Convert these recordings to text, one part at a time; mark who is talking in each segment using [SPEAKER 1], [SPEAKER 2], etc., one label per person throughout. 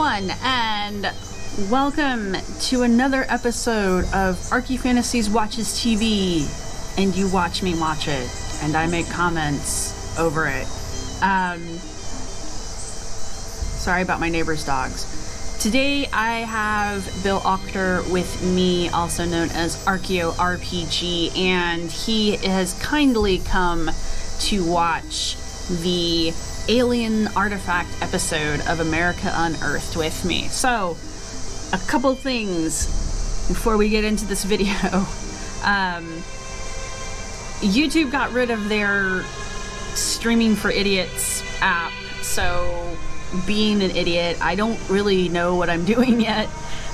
[SPEAKER 1] everyone, and welcome to another episode of ArchyFantasies Watches TV, and you watch me watch it, and I make comments over it. Sorry about my neighbor's dogs. Today I have Bill Autcer with me, also known as ArchaeoRPG, and he has kindly come to watch the alien artifact episode of America Unearthed with me. So, a couple things before we get into this video. YouTube got rid of their Streaming for Idiots app, so being an idiot, I don't really know what I'm doing yet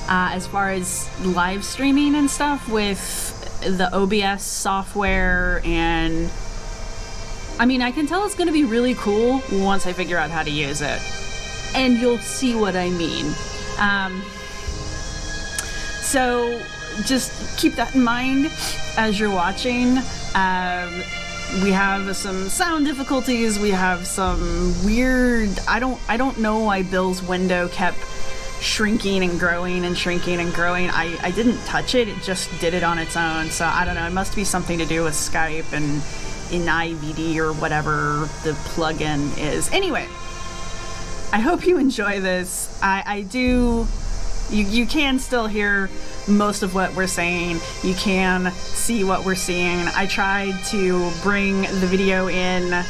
[SPEAKER 1] as far as live streaming and stuff with the OBS software, and I mean, I can tell it's going to be really cool once I figure out how to use it. And you'll see what I mean. So just keep that in mind as you're watching. We have some sound difficulties. We have some weird... I don't know why Bill's window kept shrinking and growing and shrinking and growing. I didn't touch it. It just did it on its own. So I don't know. It must be something to do with Skype and in IVD or whatever the plugin is. Anyway, I hope you enjoy this. I do. You can still hear most of what we're saying. You can see what we're seeing. I tried to bring the video in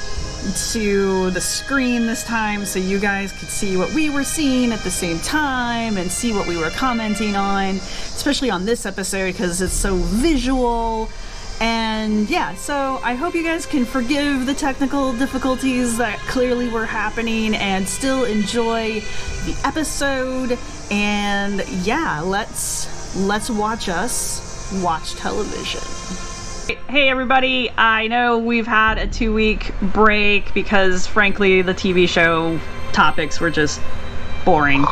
[SPEAKER 1] to the screen this time so you guys could see what we were seeing at the same time and see what we were commenting on, especially on this episode because it's so visual. And yeah, so I hope you guys can forgive the technical difficulties that clearly were happening and still enjoy the episode. And yeah, let's watch us watch television. Hey everybody, I know we've had a 2-week break because frankly the TV show topics were just boring.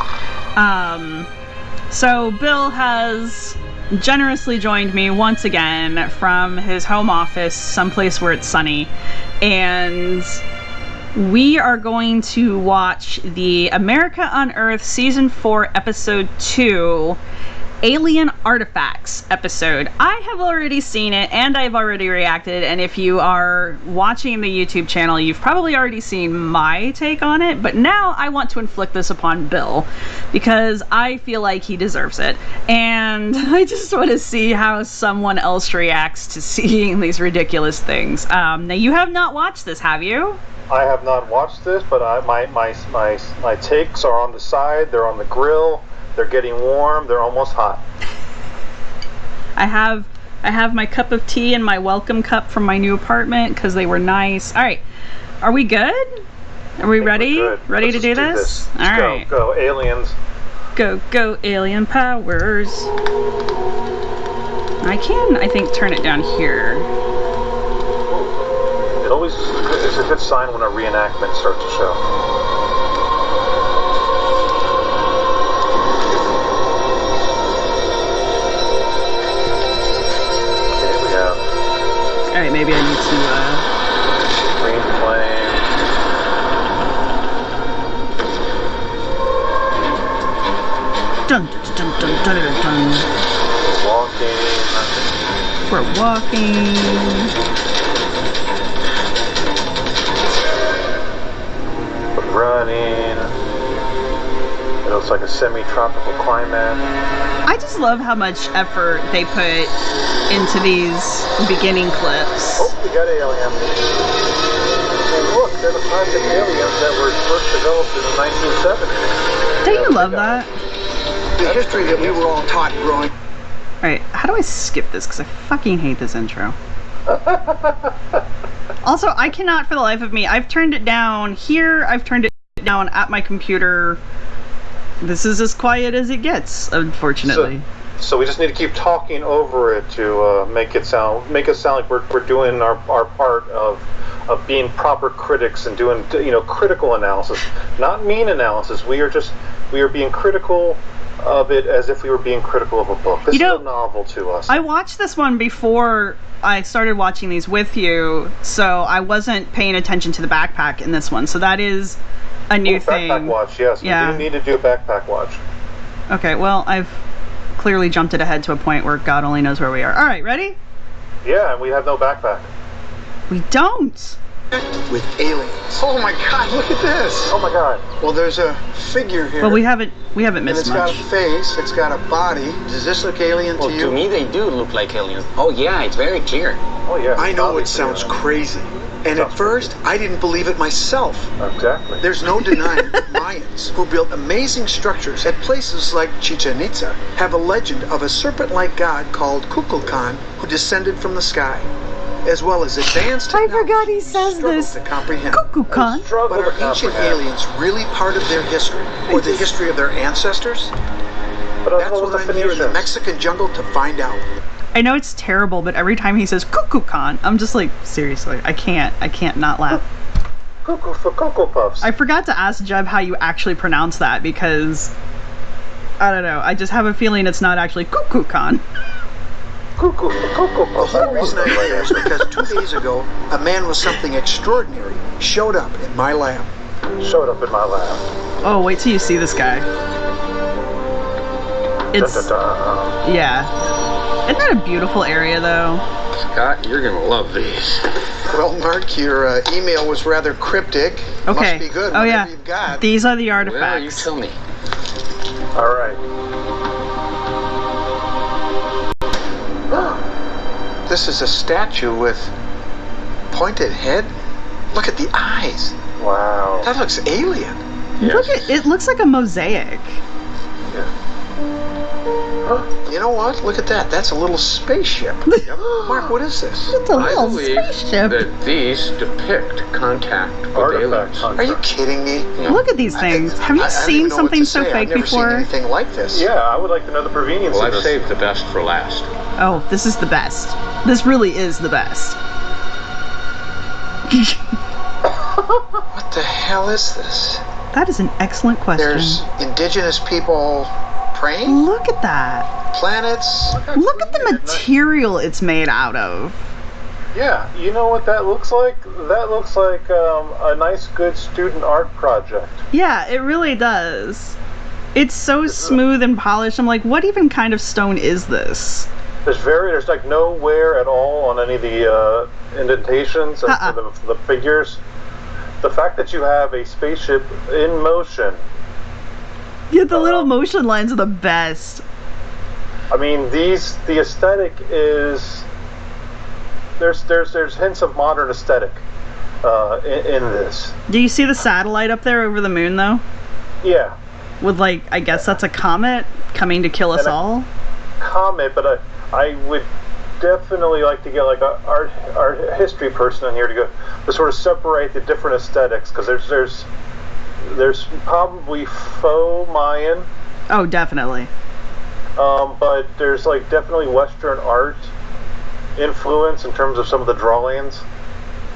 [SPEAKER 1] So Bill has generously joined me once again from his home office, someplace where it's sunny, and we are going to watch the America Unearthed Season 4 Episode 2 Alien Artifacts episode. I have already seen it and I've already reacted, and if you are watching the YouTube channel, you've probably already seen my take on it, but now I want to inflict this upon Bill because I feel like he deserves it, and I just want to see how someone else reacts to seeing these ridiculous things. Now you have not watched this, have you?
[SPEAKER 2] I have not watched this, but my takes are on the side, they're on the grill. They're getting warm. They're almost hot.
[SPEAKER 1] I have my cup of tea and my welcome cup from my new apartment because they were nice. All right, are we good? Are we ready? Ready to do this?
[SPEAKER 2] All right. Go aliens.
[SPEAKER 1] Go alien powers. I can, I think, turn it down here.
[SPEAKER 2] It's a good sign when a reenactment starts to show.
[SPEAKER 1] Alright, maybe I need to,
[SPEAKER 2] Green flame.
[SPEAKER 1] Dun dun dun dun dun dun dun. We're walking.
[SPEAKER 2] We're running. It looks like a semi-tropical climate.
[SPEAKER 1] I just love how much effort they put into these beginning clips.
[SPEAKER 2] Oh, we got aliens. And look, they're the kinds of aliens that were first developed in the 1970s.
[SPEAKER 1] Don't you love that?
[SPEAKER 3] The history that we were all taught growing.
[SPEAKER 1] Alright, how do I skip this? Because I fucking hate this intro. Also, I cannot for the life of me. I've turned it down here. I've turned it down at my computer. This is as quiet as it gets, unfortunately.
[SPEAKER 2] So we just need to keep talking over it to make us sound like we're doing our part of being proper critics and doing critical analysis, not mean analysis. We are being critical of it as if we were being critical of a book. This is a novel to us.
[SPEAKER 1] I watched this one before I started watching these with you, so I wasn't paying attention to the backpack in this one. So that is a new
[SPEAKER 2] Backpack
[SPEAKER 1] thing.
[SPEAKER 2] watch, yes.
[SPEAKER 1] Yeah.
[SPEAKER 2] We do need to do a backpack watch.
[SPEAKER 1] Okay, well, I've clearly jumped it ahead to a point where God only knows where we are. All right, ready?
[SPEAKER 2] Yeah, and we have no backpack.
[SPEAKER 1] We don't.
[SPEAKER 3] With aliens. Oh my God! Look at this.
[SPEAKER 2] Oh my God.
[SPEAKER 3] Well, there's a figure here.
[SPEAKER 1] Well, we haven't
[SPEAKER 3] and
[SPEAKER 1] missed
[SPEAKER 3] it's
[SPEAKER 1] much.
[SPEAKER 3] got a face. It's got a body. Does this look alien
[SPEAKER 4] Well,
[SPEAKER 3] to you?
[SPEAKER 4] to me, they do look like aliens. Oh, yeah, it's very clear.
[SPEAKER 2] Oh yeah.
[SPEAKER 3] I know it
[SPEAKER 2] Obviously,
[SPEAKER 3] sounds crazy, and at
[SPEAKER 2] Sounds
[SPEAKER 3] first I didn't believe it myself.
[SPEAKER 2] Exactly.
[SPEAKER 3] There's no denying that Mayans, who built amazing structures at places like Chichen Itza, have a legend of a serpent-like god called Kukulkan who descended from the sky, as well as advanced
[SPEAKER 1] I
[SPEAKER 3] technology
[SPEAKER 1] forgot he
[SPEAKER 3] we
[SPEAKER 1] says
[SPEAKER 3] struggle
[SPEAKER 1] this.
[SPEAKER 3] to comprehend.
[SPEAKER 1] Kukulkan.
[SPEAKER 2] Struggle
[SPEAKER 3] But
[SPEAKER 2] to
[SPEAKER 3] are ancient
[SPEAKER 2] comprehend.
[SPEAKER 3] aliens really part of their history, or the history of their ancestors?
[SPEAKER 2] But
[SPEAKER 3] That's what I'm here in the Mexican jungle to find out.
[SPEAKER 1] I know it's terrible, but every time he says Kukulkan, I'm just like, seriously, I can't not laugh.
[SPEAKER 2] Cuckoo for Cocoa Puffs.
[SPEAKER 1] I forgot to ask Jeb how you actually pronounce that because I don't know. I just have a feeling it's not actually Kukulkan.
[SPEAKER 2] Cuckoo for Cocoa
[SPEAKER 3] The
[SPEAKER 2] Puffs.
[SPEAKER 3] whole reason I'm here is because 2 days ago, a man with something extraordinary showed up in my lab.
[SPEAKER 2] Showed up in my lab.
[SPEAKER 1] Oh, wait till you see this guy. It's
[SPEAKER 2] Da-da-da.
[SPEAKER 1] yeah. Isn't that a beautiful area though?
[SPEAKER 5] Scott, you're gonna love these.
[SPEAKER 3] Well, Mark, your email was rather cryptic.
[SPEAKER 1] Okay.
[SPEAKER 3] Must be good.
[SPEAKER 1] Oh
[SPEAKER 3] whatever
[SPEAKER 1] yeah.
[SPEAKER 3] You've got.
[SPEAKER 1] These are the
[SPEAKER 5] Well, you
[SPEAKER 1] artifacts.
[SPEAKER 5] tell me.
[SPEAKER 2] All right.
[SPEAKER 3] This is a statue with pointed head. Look at the eyes.
[SPEAKER 2] Wow.
[SPEAKER 3] That looks alien.
[SPEAKER 1] Look at it. Looks like a mosaic.
[SPEAKER 3] You know what? Look at that. That's a little spaceship. Mark, what is this?
[SPEAKER 1] It's a
[SPEAKER 5] I
[SPEAKER 1] little
[SPEAKER 5] believe
[SPEAKER 1] spaceship.
[SPEAKER 5] that these depict contact with
[SPEAKER 2] Artifact
[SPEAKER 5] aliens.
[SPEAKER 3] Are you kidding me?
[SPEAKER 1] Look at these things. Have you
[SPEAKER 3] I don't
[SPEAKER 1] seen
[SPEAKER 3] even know what
[SPEAKER 1] something
[SPEAKER 3] to
[SPEAKER 1] so
[SPEAKER 3] say.
[SPEAKER 1] fake
[SPEAKER 3] I've never
[SPEAKER 1] before?
[SPEAKER 3] seen anything like this.
[SPEAKER 2] Yeah, I would like to know the provenience
[SPEAKER 5] Well,
[SPEAKER 2] of
[SPEAKER 5] I've
[SPEAKER 2] this.
[SPEAKER 5] saved the best for last.
[SPEAKER 1] Oh, this is the best. This really is the best.
[SPEAKER 3] What the hell is this?
[SPEAKER 1] That is an excellent question.
[SPEAKER 3] There's indigenous people praying?
[SPEAKER 1] Look at that.
[SPEAKER 3] Planets?
[SPEAKER 1] Look at the material it's made out of.
[SPEAKER 2] Yeah, you know what that looks like? That looks like a nice, good student art project.
[SPEAKER 1] Yeah, it really does. It's so smooth and polished. I'm like, what even kind of stone is this?
[SPEAKER 2] There's like no wear at all on any of the indentations and the figures. The fact that you have a spaceship in motion.
[SPEAKER 1] Yeah, the little motion lines are the best.
[SPEAKER 2] I mean, the aesthetic is there's hints of modern aesthetic in this.
[SPEAKER 1] Do you see the satellite up there over the moon though?
[SPEAKER 2] Yeah,
[SPEAKER 1] With like, I guess that's a comet coming to kill us all.
[SPEAKER 2] comment, but I would definitely like to get like a art history person in here to sort of separate the different aesthetics, because there's probably faux Mayan,
[SPEAKER 1] Oh, definitely.
[SPEAKER 2] but there's like definitely Western art influence in terms of some of the drawings.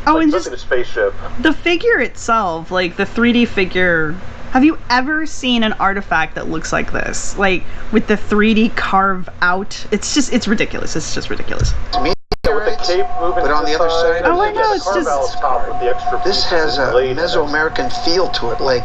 [SPEAKER 1] Oh,
[SPEAKER 2] Like,
[SPEAKER 1] and
[SPEAKER 2] look
[SPEAKER 1] just
[SPEAKER 2] at the spaceship.
[SPEAKER 1] the figure itself, like the 3D figure. Have you ever seen an artifact that looks like this? Like with the 3D carve out. It's ridiculous. It's just ridiculous.
[SPEAKER 3] To me,
[SPEAKER 2] With the cape moving
[SPEAKER 3] But
[SPEAKER 2] to
[SPEAKER 3] on the other side-
[SPEAKER 1] Oh, I know,
[SPEAKER 2] the
[SPEAKER 1] it's
[SPEAKER 2] carval's
[SPEAKER 1] just-
[SPEAKER 2] top with the extra
[SPEAKER 3] this has a
[SPEAKER 2] blade in it.
[SPEAKER 3] Mesoamerican feel to it, like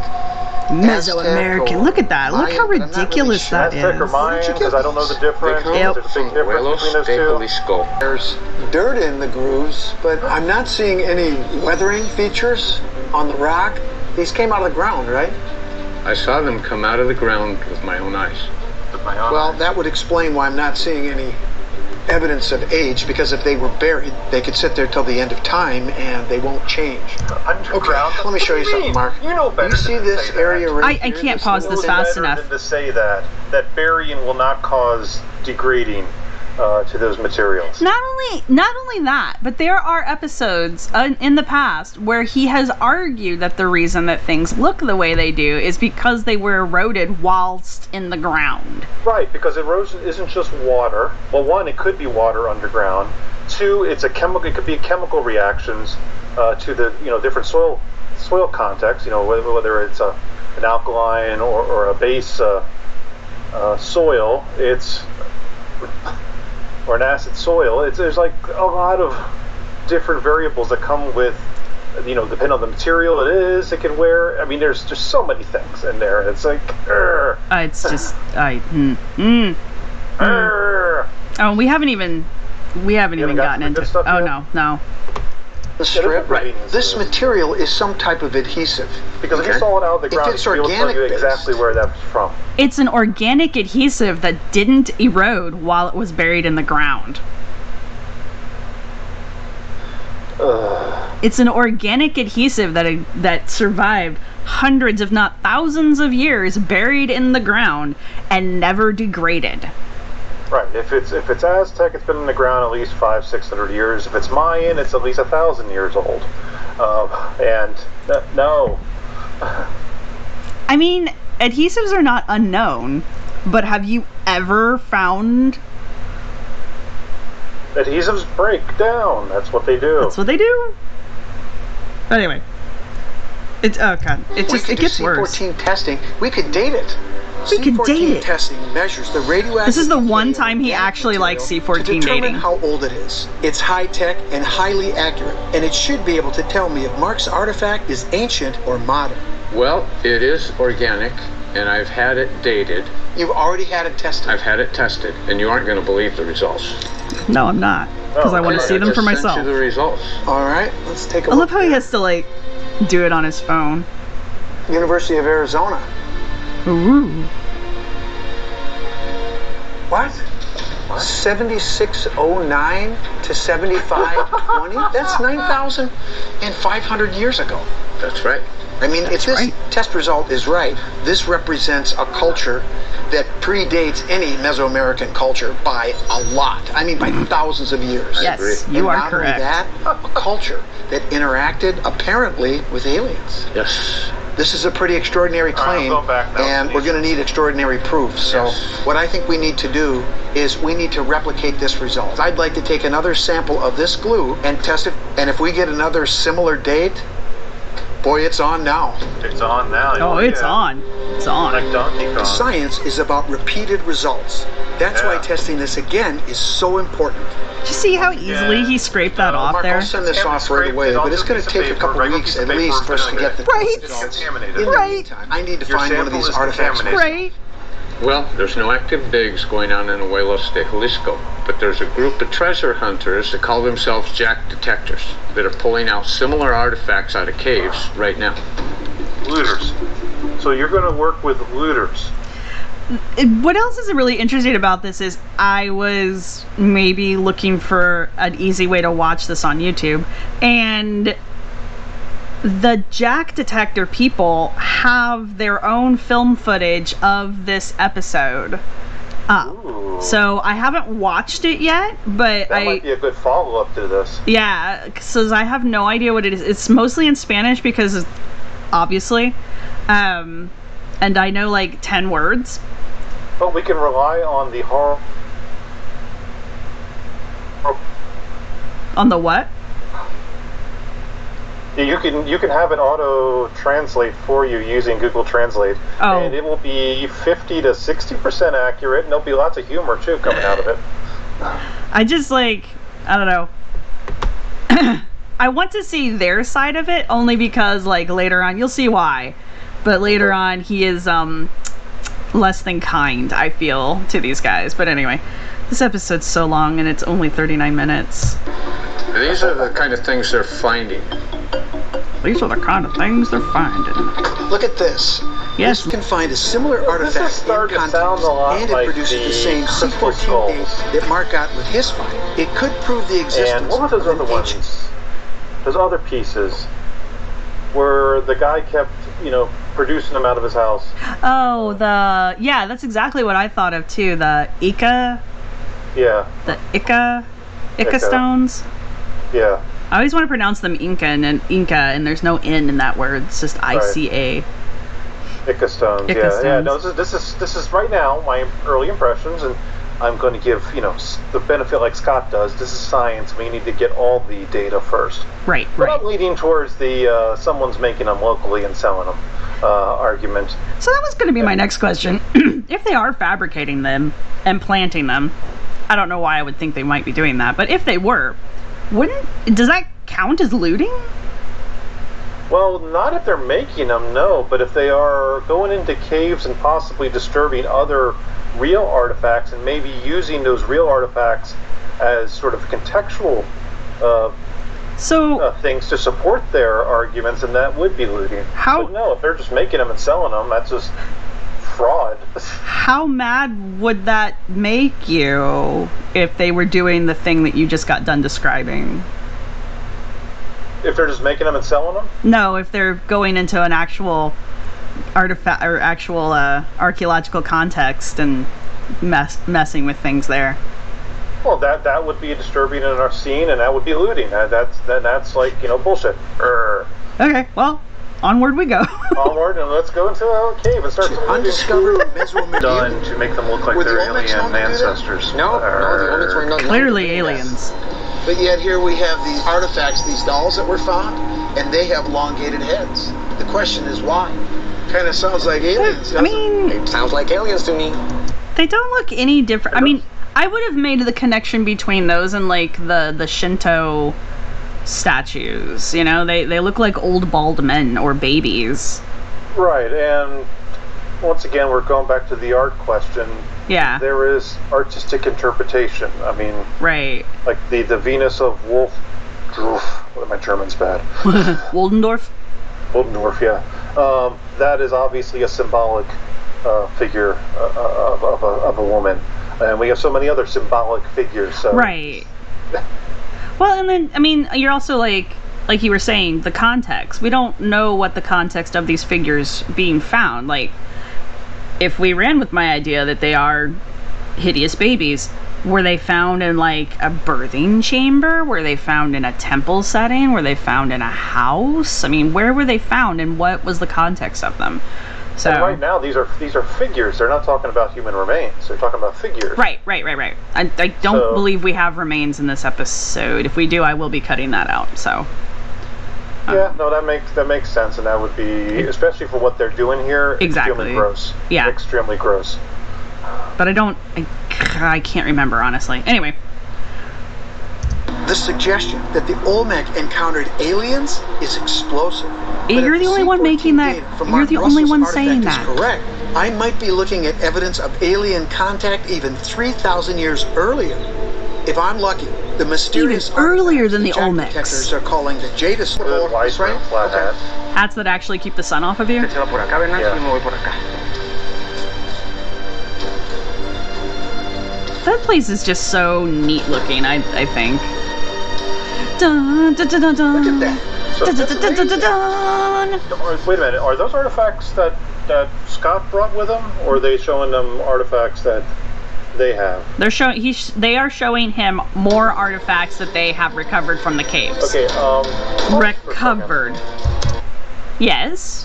[SPEAKER 1] Mesoamerican.
[SPEAKER 3] Aztec or
[SPEAKER 1] Look at that. Look
[SPEAKER 3] Mayan,
[SPEAKER 1] how
[SPEAKER 3] but I'm not really
[SPEAKER 1] ridiculous
[SPEAKER 3] sure.
[SPEAKER 1] that
[SPEAKER 2] Aztec or
[SPEAKER 1] is.
[SPEAKER 2] Mayan, because I don't know the
[SPEAKER 5] They
[SPEAKER 2] difference.
[SPEAKER 5] come
[SPEAKER 1] Yep.
[SPEAKER 2] There's a big
[SPEAKER 5] from
[SPEAKER 2] difference
[SPEAKER 5] Vuelos
[SPEAKER 2] between those
[SPEAKER 5] de
[SPEAKER 2] two.
[SPEAKER 5] Jalisco.
[SPEAKER 3] There's dirt in the grooves, but I'm not seeing any weathering features on the rock. These came out of the ground, right?
[SPEAKER 5] I saw them come out of the ground with my own eyes.
[SPEAKER 3] Well, that would explain why I'm not seeing any evidence of age, because if they were buried, they could sit there till the end of time and they won't change.
[SPEAKER 2] Underground.
[SPEAKER 3] Okay, let me show you something, Mark.
[SPEAKER 2] You know better.
[SPEAKER 3] You see
[SPEAKER 2] than to
[SPEAKER 3] this
[SPEAKER 2] say that.
[SPEAKER 3] area right
[SPEAKER 1] I
[SPEAKER 3] here?
[SPEAKER 1] can't
[SPEAKER 3] This
[SPEAKER 1] pause
[SPEAKER 3] little-
[SPEAKER 1] this
[SPEAKER 2] You know
[SPEAKER 1] fast
[SPEAKER 2] better
[SPEAKER 1] enough.
[SPEAKER 2] than to say that burying will not cause degrading to those materials.
[SPEAKER 1] Not only that, but there are episodes in the past where he has argued that the reason that things look the way they do is because they were eroded whilst in the ground.
[SPEAKER 2] Right, because erosion isn't just water. Well, one, it could be water underground. Two, it's a chemical. It could be chemical reactions to the different soil context. Whether it's an alkaline or a base soil. Or an acid soil. There's like a lot of different variables that come with depending on the material it can wear. I mean, there's just so many things in there. It's like,
[SPEAKER 1] it's just Oh, we haven't even gotten into.
[SPEAKER 2] Stuff
[SPEAKER 1] Oh
[SPEAKER 2] yet?
[SPEAKER 1] no.
[SPEAKER 3] The strip,
[SPEAKER 2] right.
[SPEAKER 3] this material is some type of adhesive.
[SPEAKER 2] Because if you saw it out of the ground,
[SPEAKER 3] it's
[SPEAKER 2] you'll be able to tell you
[SPEAKER 3] organic
[SPEAKER 2] exactly where that's from.
[SPEAKER 1] It's an organic adhesive that didn't erode while it was buried in the ground. It's an organic adhesive that survived hundreds, if not thousands of years buried in the ground and never degraded.
[SPEAKER 2] Right. If it's Aztec, it's been in the ground at least 500-600 years. If it's Mayan, it's at least 1,000 years old. No.
[SPEAKER 1] I mean, adhesives are not unknown, but have you ever found...
[SPEAKER 2] Adhesives break down. That's what they do.
[SPEAKER 1] That's what they do. But anyway, it gets worse.
[SPEAKER 3] C14 testing. We could date it.
[SPEAKER 1] We could date it.
[SPEAKER 3] Testing measures the radioactivity.
[SPEAKER 1] This is the one time he actually likes C14
[SPEAKER 3] to determine
[SPEAKER 1] dating.
[SPEAKER 3] how old it is. It's high tech and highly accurate, and it should be able to tell me if Mark's artifact is ancient or modern.
[SPEAKER 5] Well, it is organic, and I've had it dated.
[SPEAKER 3] You've already had it tested.
[SPEAKER 5] I've had it tested, and you aren't going to believe the results.
[SPEAKER 1] No, I'm not, because I want to see them for myself.
[SPEAKER 5] I sent you the results.
[SPEAKER 3] All right, let's take a look.
[SPEAKER 1] I love how he has to do it on his phone.
[SPEAKER 3] University of Arizona.
[SPEAKER 1] Ooh.
[SPEAKER 3] What? 7609 to 7520? That's 9,500 years ago.
[SPEAKER 5] That's right.
[SPEAKER 3] I mean, if this test result is right, this represents a culture that predates any Mesoamerican culture by a lot. I mean, by thousands of years.
[SPEAKER 1] Yes, you are correct.
[SPEAKER 3] Not only that, a culture that interacted apparently with aliens.
[SPEAKER 5] Yes.
[SPEAKER 3] This is a pretty extraordinary claim, and we're going to need extraordinary proof. So what I think we need to do is we need to replicate this result. I'd like to take another sample of this glue and test it, and if we get another similar date, boy, it's on now.
[SPEAKER 2] It's on now.
[SPEAKER 1] Oh, it's on. It's on.
[SPEAKER 2] Like Donkey Kong.
[SPEAKER 3] Science is about repeated results. That's why testing this again is so important.
[SPEAKER 1] Did you see how easily he scraped that off
[SPEAKER 3] Mark,
[SPEAKER 1] there?
[SPEAKER 3] I'll send this off right away, but it's going to take a couple weeks at least for us to get the results. In the meantime, I need to find one of these artifacts.
[SPEAKER 1] Right.
[SPEAKER 5] Well, there's no active digs going on in Huelos de Jalisco, but there's a group of treasure hunters that call themselves jack detectors that are pulling out similar artifacts out of caves right now.
[SPEAKER 2] Looters. So you're going to work with looters.
[SPEAKER 1] What else is really interesting about this is I was maybe looking for an easy way to watch this on YouTube, and the Jack Detector people have their own film footage of this episode up. So I haven't watched it yet, but
[SPEAKER 2] that might be a good follow-up to this.
[SPEAKER 1] Yeah, because I have no idea what it is. It's mostly in Spanish because, obviously, and I know like 10 words.
[SPEAKER 2] But we can rely on the horror.
[SPEAKER 1] On the what?
[SPEAKER 2] You can have it auto translate for you using Google Translate, and it will be 50 to 60% accurate, and there'll be lots of humor too coming out of it.
[SPEAKER 1] I just I don't know. I want to see their side of it only because later on you'll see why, but later on he is less than kind, I feel, to these guys. But anyway, this episode's so long and it's only 39 minutes.
[SPEAKER 5] These are the kind of things they're finding.
[SPEAKER 1] These are the kind of things they're finding.
[SPEAKER 3] Look at this.
[SPEAKER 1] Yes.
[SPEAKER 3] You can find a similar artifact in context, and it produces the same C14 date that Mark got with his find. It could prove the existence
[SPEAKER 2] and what were those other ones? Those other pieces where the guy kept, producing them out of his house.
[SPEAKER 1] Oh, that's exactly what I thought of too. The Ica.
[SPEAKER 2] Yeah.
[SPEAKER 1] The Ica stones.
[SPEAKER 2] Yeah.
[SPEAKER 1] I always want to pronounce them Inca, and there's no N in that word. It's just ICA.
[SPEAKER 2] Ica stones. Yeah. No, this is right now my early impressions, and I'm going to give the benefit like Scott does. This is science. We need to get all the data first.
[SPEAKER 1] Right.
[SPEAKER 2] But I'm leading towards the someone's making them locally and selling them argument.
[SPEAKER 1] So that was going to be my next question. If they are fabricating them and planting them, I don't know why I would think they might be doing that, but if they were, does that count as looting?
[SPEAKER 2] Well, not if they're making them, no. But if they are going into caves and possibly disturbing other real artifacts and maybe using those real artifacts as sort of contextual things to support their arguments, then that would be looting. But no, if they're just making them and selling them, that's just fraud.
[SPEAKER 1] How mad would that make you if they were doing the thing that you just got done describing?
[SPEAKER 2] If they're just making them and selling them?
[SPEAKER 1] No, if they're going into an actual artifact or actual archaeological context and messing with things there.
[SPEAKER 2] Well, that would be disturbing in our scene, and that would be looting. That's like, bullshit.
[SPEAKER 1] Okay, well, onward we go.
[SPEAKER 2] Onward, and let's go into a cave and start
[SPEAKER 3] undiscovered
[SPEAKER 2] done to make them look like they're alien ancestors.
[SPEAKER 4] No, the Olmecs were not.
[SPEAKER 1] Clearly aliens.
[SPEAKER 3] But yet here we have these artifacts, these dolls that were found, and they have elongated heads. The question is why? Kind of sounds like aliens.
[SPEAKER 4] It sounds like aliens to me.
[SPEAKER 1] They don't look any different. I mean, I would have made the connection between those and like the Shinto statues. They look like old bald men or babies.
[SPEAKER 2] Right, and once again, we're going back to the art question.
[SPEAKER 1] Yeah.
[SPEAKER 2] There is artistic interpretation. I mean,
[SPEAKER 1] right.
[SPEAKER 2] Like the Venus of Wolf. My German's bad.
[SPEAKER 1] Woldendorf?
[SPEAKER 2] Woldendorf, yeah. That is obviously a symbolic figure of a woman. And we have so many other symbolic figures. So.
[SPEAKER 1] Right. Well, and then, I mean, you're also like you were saying, the context. We don't know what the context of these figures being found. Like, if we ran with my idea that they are hideous babies, were they found in like a birthing chamber? Were they found in a temple setting? Were they found in a house? I mean, where were they found, and what was the context of them? So
[SPEAKER 2] and right now, these are figures. They're not talking about human remains. They're talking about figures.
[SPEAKER 1] Right. I don't believe we have remains in this episode. If we do, I will be cutting that out. So.
[SPEAKER 2] Yeah, no, that makes sense, and that would be, especially for what they're doing here, extremely gross.
[SPEAKER 1] Yeah.
[SPEAKER 2] Extremely gross.
[SPEAKER 1] But I can't remember, honestly. Anyway.
[SPEAKER 3] The suggestion that the Olmec encountered aliens is explosive.
[SPEAKER 1] You're the only one making that. You're the only one saying that.
[SPEAKER 3] Correct. I might be looking at evidence of alien contact even 3,000 years earlier. If I'm lucky, the mysterious
[SPEAKER 1] even earlier than the Olmecs
[SPEAKER 3] detectors are calling the Jadis.
[SPEAKER 2] White right? Flat hat.
[SPEAKER 1] Hats that actually keep the sun off of you. That place is just so neat looking. I think. Dun, dun, dun, dun, dun.
[SPEAKER 3] Look at that.
[SPEAKER 2] Wait a minute. Are those artifacts that Scott brought with him, or are they showing them artifacts that they have?
[SPEAKER 1] They are showing him more artifacts that they have recovered from the caves.
[SPEAKER 2] Okay.
[SPEAKER 1] Recovered. Yes.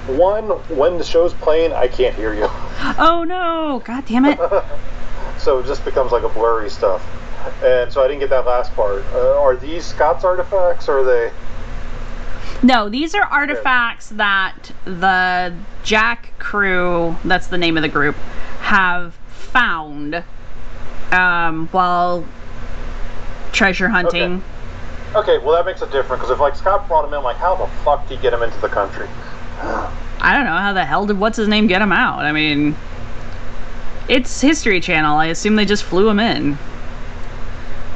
[SPEAKER 2] One, when the show's playing, I can't hear you.
[SPEAKER 1] Oh no! God damn it!
[SPEAKER 2] So it just becomes like a blurry stuff. And so I didn't get that last part. Are these Scott's artifacts, or are they?
[SPEAKER 1] No, these are artifacts that the Jack crew, that's the name of the group, have found while treasure hunting.
[SPEAKER 2] Okay, well that makes it different, because if like Scott brought him in, like how the fuck did he get him into the country?
[SPEAKER 1] I don't know, how the hell did what's-his-name get him out? I mean, it's History Channel. I assume they just flew him in.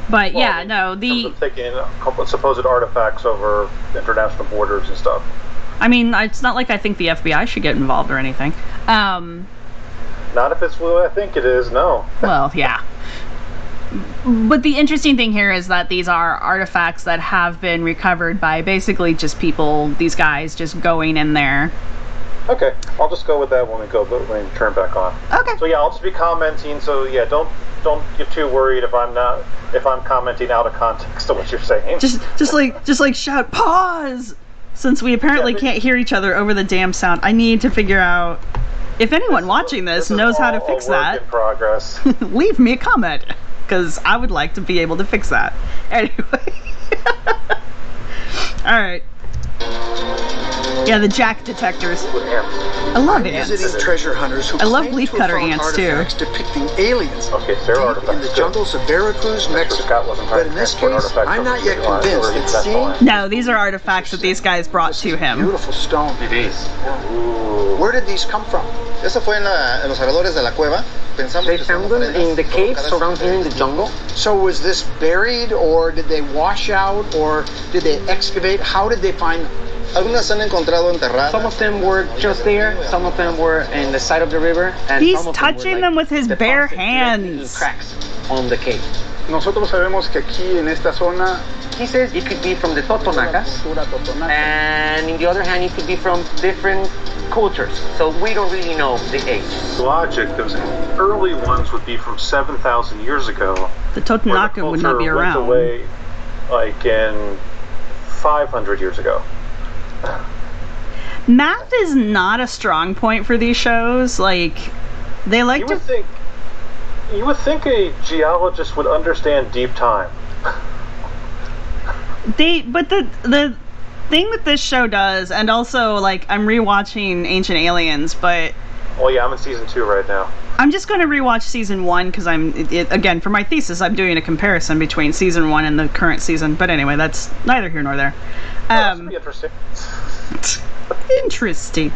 [SPEAKER 1] But well, yeah, no, the
[SPEAKER 2] taking supposed artifacts over international borders and stuff.
[SPEAKER 1] I mean, it's not like I think the FBI should get involved or anything.
[SPEAKER 2] Not if it's what I think it is, no.
[SPEAKER 1] Well, yeah. But the interesting thing here is that these are artifacts that have been recovered by basically just people, these guys just going in there.
[SPEAKER 2] Okay, I'll just go with that when we turn back on.
[SPEAKER 1] Okay.
[SPEAKER 2] So yeah, I'll just be commenting. So yeah, don't get too worried if I'm commenting out of context to what you're saying.
[SPEAKER 1] Just like shout pause, since we apparently can't hear each other over the damn sound. I need to figure out if anyone watching this knows how to fix that.
[SPEAKER 2] In progress.
[SPEAKER 1] Leave me a comment, because I would like to be able to fix that. Anyway. All right. Yeah, the jack detectors. I love ants.
[SPEAKER 3] Visiting treasure hunters who
[SPEAKER 1] I love
[SPEAKER 3] claim
[SPEAKER 1] leaf
[SPEAKER 3] to have
[SPEAKER 1] cutter
[SPEAKER 3] found
[SPEAKER 1] ants, too.
[SPEAKER 3] artifacts depicting aliens
[SPEAKER 2] Okay, so there are
[SPEAKER 3] deep in
[SPEAKER 2] artifacts
[SPEAKER 3] the
[SPEAKER 2] too.
[SPEAKER 3] jungles of Veracruz, Mexico.
[SPEAKER 2] Scott wasn't trying
[SPEAKER 3] But
[SPEAKER 2] to
[SPEAKER 3] in this
[SPEAKER 2] transport
[SPEAKER 3] case,
[SPEAKER 2] artifacts
[SPEAKER 3] I'm
[SPEAKER 2] over
[SPEAKER 3] not
[SPEAKER 2] the
[SPEAKER 3] yet
[SPEAKER 2] state line,
[SPEAKER 3] convinced
[SPEAKER 2] or
[SPEAKER 3] that
[SPEAKER 2] international
[SPEAKER 3] seeing
[SPEAKER 2] line.
[SPEAKER 1] No, these are artifacts that these guys brought to him.
[SPEAKER 3] beautiful stone.
[SPEAKER 4] It is.
[SPEAKER 3] Where did these come from?
[SPEAKER 6] Eso fue en los alrededores de la cueva. Pensamos
[SPEAKER 4] They
[SPEAKER 6] que son
[SPEAKER 4] found them
[SPEAKER 6] ofrendas
[SPEAKER 4] in the caves
[SPEAKER 6] colocadas
[SPEAKER 4] around here in the jungle.
[SPEAKER 3] So was this buried, or did they wash out, or did they excavate? How did they find them?
[SPEAKER 6] Algunas se han encontrado enterradas.
[SPEAKER 4] Some of them were just there, some of them were in the side of the river, and
[SPEAKER 1] He's
[SPEAKER 4] some of
[SPEAKER 1] touching them with his bare hands.
[SPEAKER 4] In cracks on the cave.
[SPEAKER 7] Nosotros sabemos que aquí en esta zona,
[SPEAKER 4] He says it could be from the Totonacas,
[SPEAKER 7] cultura totonaca,
[SPEAKER 4] and in the other hand, it could be from different cultures. So we don't really know the age.
[SPEAKER 2] Logic, those early ones would be from 7,000 years ago.
[SPEAKER 1] The
[SPEAKER 2] where the
[SPEAKER 1] Totonaca would not be
[SPEAKER 2] culture went
[SPEAKER 1] around.
[SPEAKER 2] away, like in 500 years ago.
[SPEAKER 1] Math is not a strong point for these shows. Like, they like
[SPEAKER 2] You
[SPEAKER 1] to.
[SPEAKER 2] would think a geologist would understand deep time.
[SPEAKER 1] But the thing that this show does, and also, like, I'm rewatching Ancient Aliens, but
[SPEAKER 2] Well, yeah, I'm in season 2 right now.
[SPEAKER 1] I'm just going to rewatch season 1 because again, for my thesis, I'm doing a comparison between season 1 and the current season. But anyway, that's neither here nor there.
[SPEAKER 2] This would be interesting.
[SPEAKER 1] Interesting.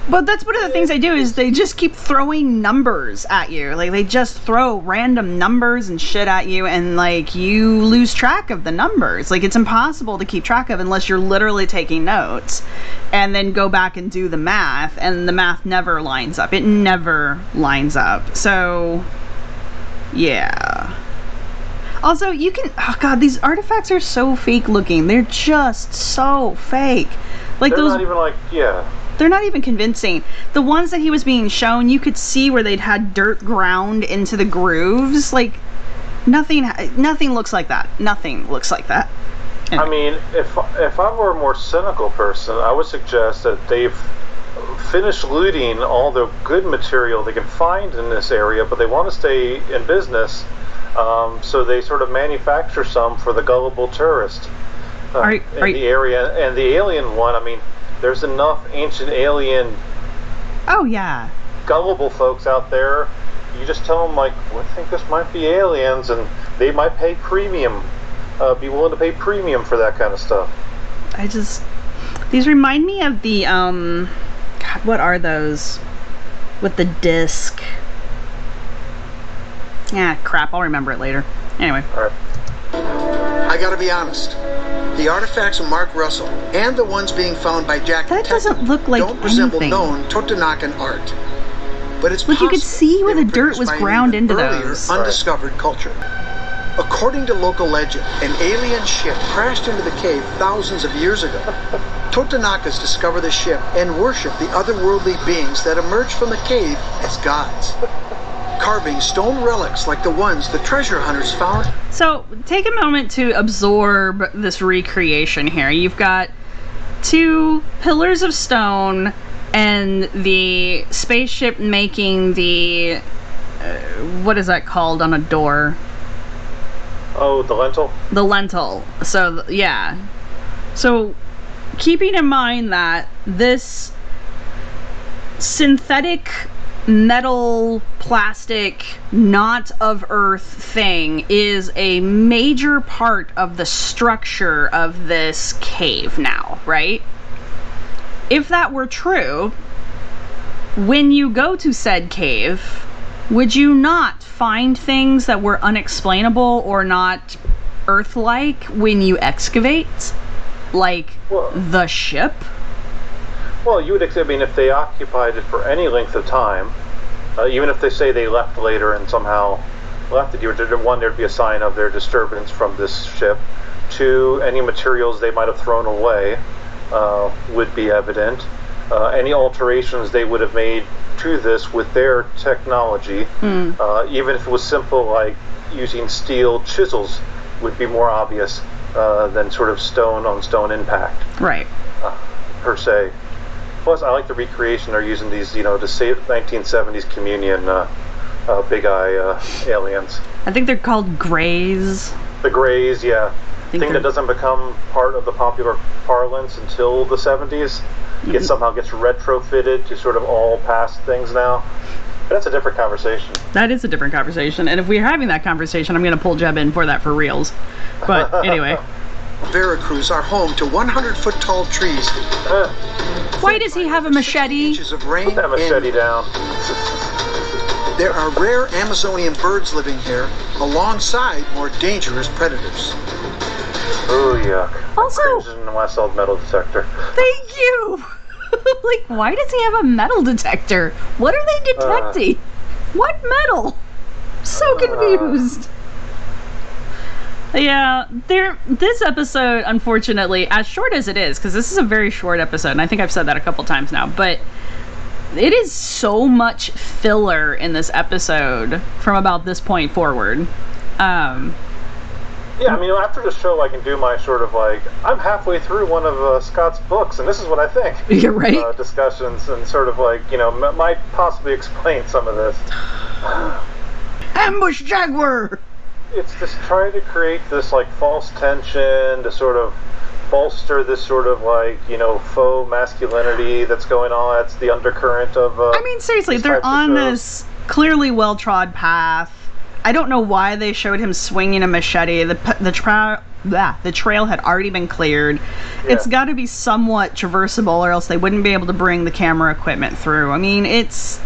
[SPEAKER 1] But that's one of the things they do is they just keep throwing numbers at you. Like, they just throw random numbers and shit at you, and like you lose track of the numbers. Like, it's impossible to keep track of unless you're literally taking notes and then go back and do the math, and the math never lines up. It never lines up. So yeah. Also, you can, oh god, these artifacts are so fake looking. They're just so fake. Like,
[SPEAKER 2] They're
[SPEAKER 1] those,
[SPEAKER 2] not even like, yeah.
[SPEAKER 1] they're not even convincing. The ones that he was being shown, you could see where they'd had dirt ground into the grooves. Like, nothing looks like that. Nothing looks like that.
[SPEAKER 2] I mean, if I were a more cynical person, I would suggest that they've finished looting all the good material they can find in this area, but they want to stay in business, so they sort of manufacture some for the gullible tourist in the area. And the alien one, I mean, there's enough ancient alien
[SPEAKER 1] Oh yeah.
[SPEAKER 2] gullible folks out there. You just tell them, like, well, I think this might be aliens, and they might pay premium, be willing to pay premium for that kind of stuff.
[SPEAKER 1] These remind me of the God, what are those with the disc? Yeah, crap, I'll remember it later. Anyway.
[SPEAKER 2] All right.
[SPEAKER 3] I gotta be honest. The artifacts of Mark Russell and the ones being found by Jack
[SPEAKER 1] That
[SPEAKER 3] Detective
[SPEAKER 1] doesn't look like
[SPEAKER 3] don't resemble
[SPEAKER 1] anything.
[SPEAKER 3] known Totonacan art. But it's
[SPEAKER 1] Look, you could
[SPEAKER 3] possible
[SPEAKER 1] see where
[SPEAKER 3] they
[SPEAKER 1] the
[SPEAKER 3] were
[SPEAKER 1] dirt
[SPEAKER 3] produced
[SPEAKER 1] was
[SPEAKER 3] by an
[SPEAKER 1] ground
[SPEAKER 3] even
[SPEAKER 1] into
[SPEAKER 3] earlier,
[SPEAKER 1] those.
[SPEAKER 3] undiscovered culture. According to local legend, an alien ship crashed into the cave thousands of years ago. Totonacas discover the ship and worship the otherworldly beings that emerge from the cave as gods, carving stone relics like the ones the treasure hunters found.
[SPEAKER 1] So, take a moment to absorb this recreation here. You've got 2 pillars of stone and the spaceship making the what is that called on a door?
[SPEAKER 2] Oh, the lentil?
[SPEAKER 1] The lentil. So, yeah. So, keeping in mind that this synthetic metal, plastic, not of Earth thing is a major part of the structure of this cave now, right? If that were true, when you go to said cave, would you not find things that were unexplainable or not Earth-like when you excavate? Like the ship?
[SPEAKER 2] Well, you would, I mean, if they occupied it for any length of time, even if they say they left later and somehow left it, one, there'd be a sign of their disturbance from this ship. 2, any materials they might have thrown away would be evident. Any alterations they would have made to this with their technology, even if it was simple, like using steel chisels, would be more obvious than sort of stone on stone impact.
[SPEAKER 1] Right.
[SPEAKER 2] Per se. Plus, I like the recreation they're using these, to save 1970s communion big eye aliens.
[SPEAKER 1] I think they're called Greys.
[SPEAKER 2] The Greys, yeah. thing that doesn't become part of the popular parlance until the 70s somehow gets retrofitted to sort of all past things now. But that's a different conversation.
[SPEAKER 1] That is a different conversation. And if we're having that conversation, I'm going to pull Jeb in for that for reals. But anyway.
[SPEAKER 3] Veracruz are home to 100-foot tall trees.
[SPEAKER 1] Why does he have a machete?
[SPEAKER 3] Inches of rain.
[SPEAKER 2] Put that machete down.
[SPEAKER 3] There are rare Amazonian birds living here, alongside more dangerous predators.
[SPEAKER 2] Oh, yuck.
[SPEAKER 1] Also,
[SPEAKER 2] I saw a metal detector.
[SPEAKER 1] Thank you. Like, why does he have a metal detector? What are they detecting? What metal? So confused. Yeah, this episode, unfortunately, as short as it is, because this is a very short episode, and I think I've said that a couple times now, but it is so much filler in this episode from about this point forward.
[SPEAKER 2] Yeah, I mean, after the show, I can do my sort of like, I'm halfway through one of Scott's books, and this is what I think.
[SPEAKER 1] You're right.
[SPEAKER 2] Discussions, and sort of like, might possibly explain some of this.
[SPEAKER 1] Ambush Jaguar!
[SPEAKER 2] It's just trying to create this like false tension to sort of bolster this sort of like faux masculinity that's going on. That's the undercurrent of.
[SPEAKER 1] I mean, seriously, they're on this clearly well-trod path. I don't know why they showed him swinging a machete. The trail had already been cleared. Yeah. It's got to be somewhat traversable, or else they wouldn't be able to bring the camera equipment through. I mean, it's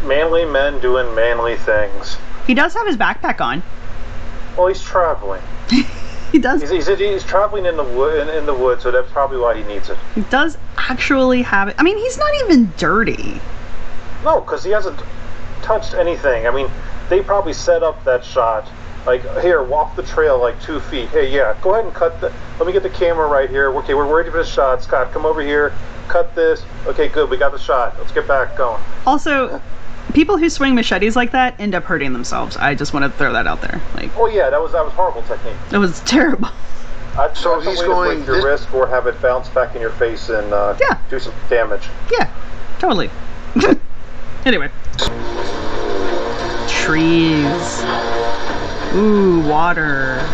[SPEAKER 2] manly men doing manly things.
[SPEAKER 1] He does have his backpack on.
[SPEAKER 2] Well, he's traveling.
[SPEAKER 1] He does.
[SPEAKER 2] He's traveling in the woods, so that's probably why he needs it.
[SPEAKER 1] He does actually have it. I mean, he's not even dirty.
[SPEAKER 2] No, because he hasn't touched anything. I mean, they probably set up that shot. Like, here, walk the trail like 2 feet. Hey, yeah, go ahead and cut the. Let me get the camera right here. Okay, we're ready for the shot. Scott, come over here. Cut this. Okay, good. We got the shot. Let's get back going.
[SPEAKER 1] Also, people who swing machetes like that end up hurting themselves. I just want to throw that out there. Like,
[SPEAKER 2] oh yeah, that was horrible technique.
[SPEAKER 1] It was terrible.
[SPEAKER 2] So he's going to break your wrist or have it bounce back in your face and do some damage.
[SPEAKER 1] Yeah, totally. Anyway, trees. Ooh, water.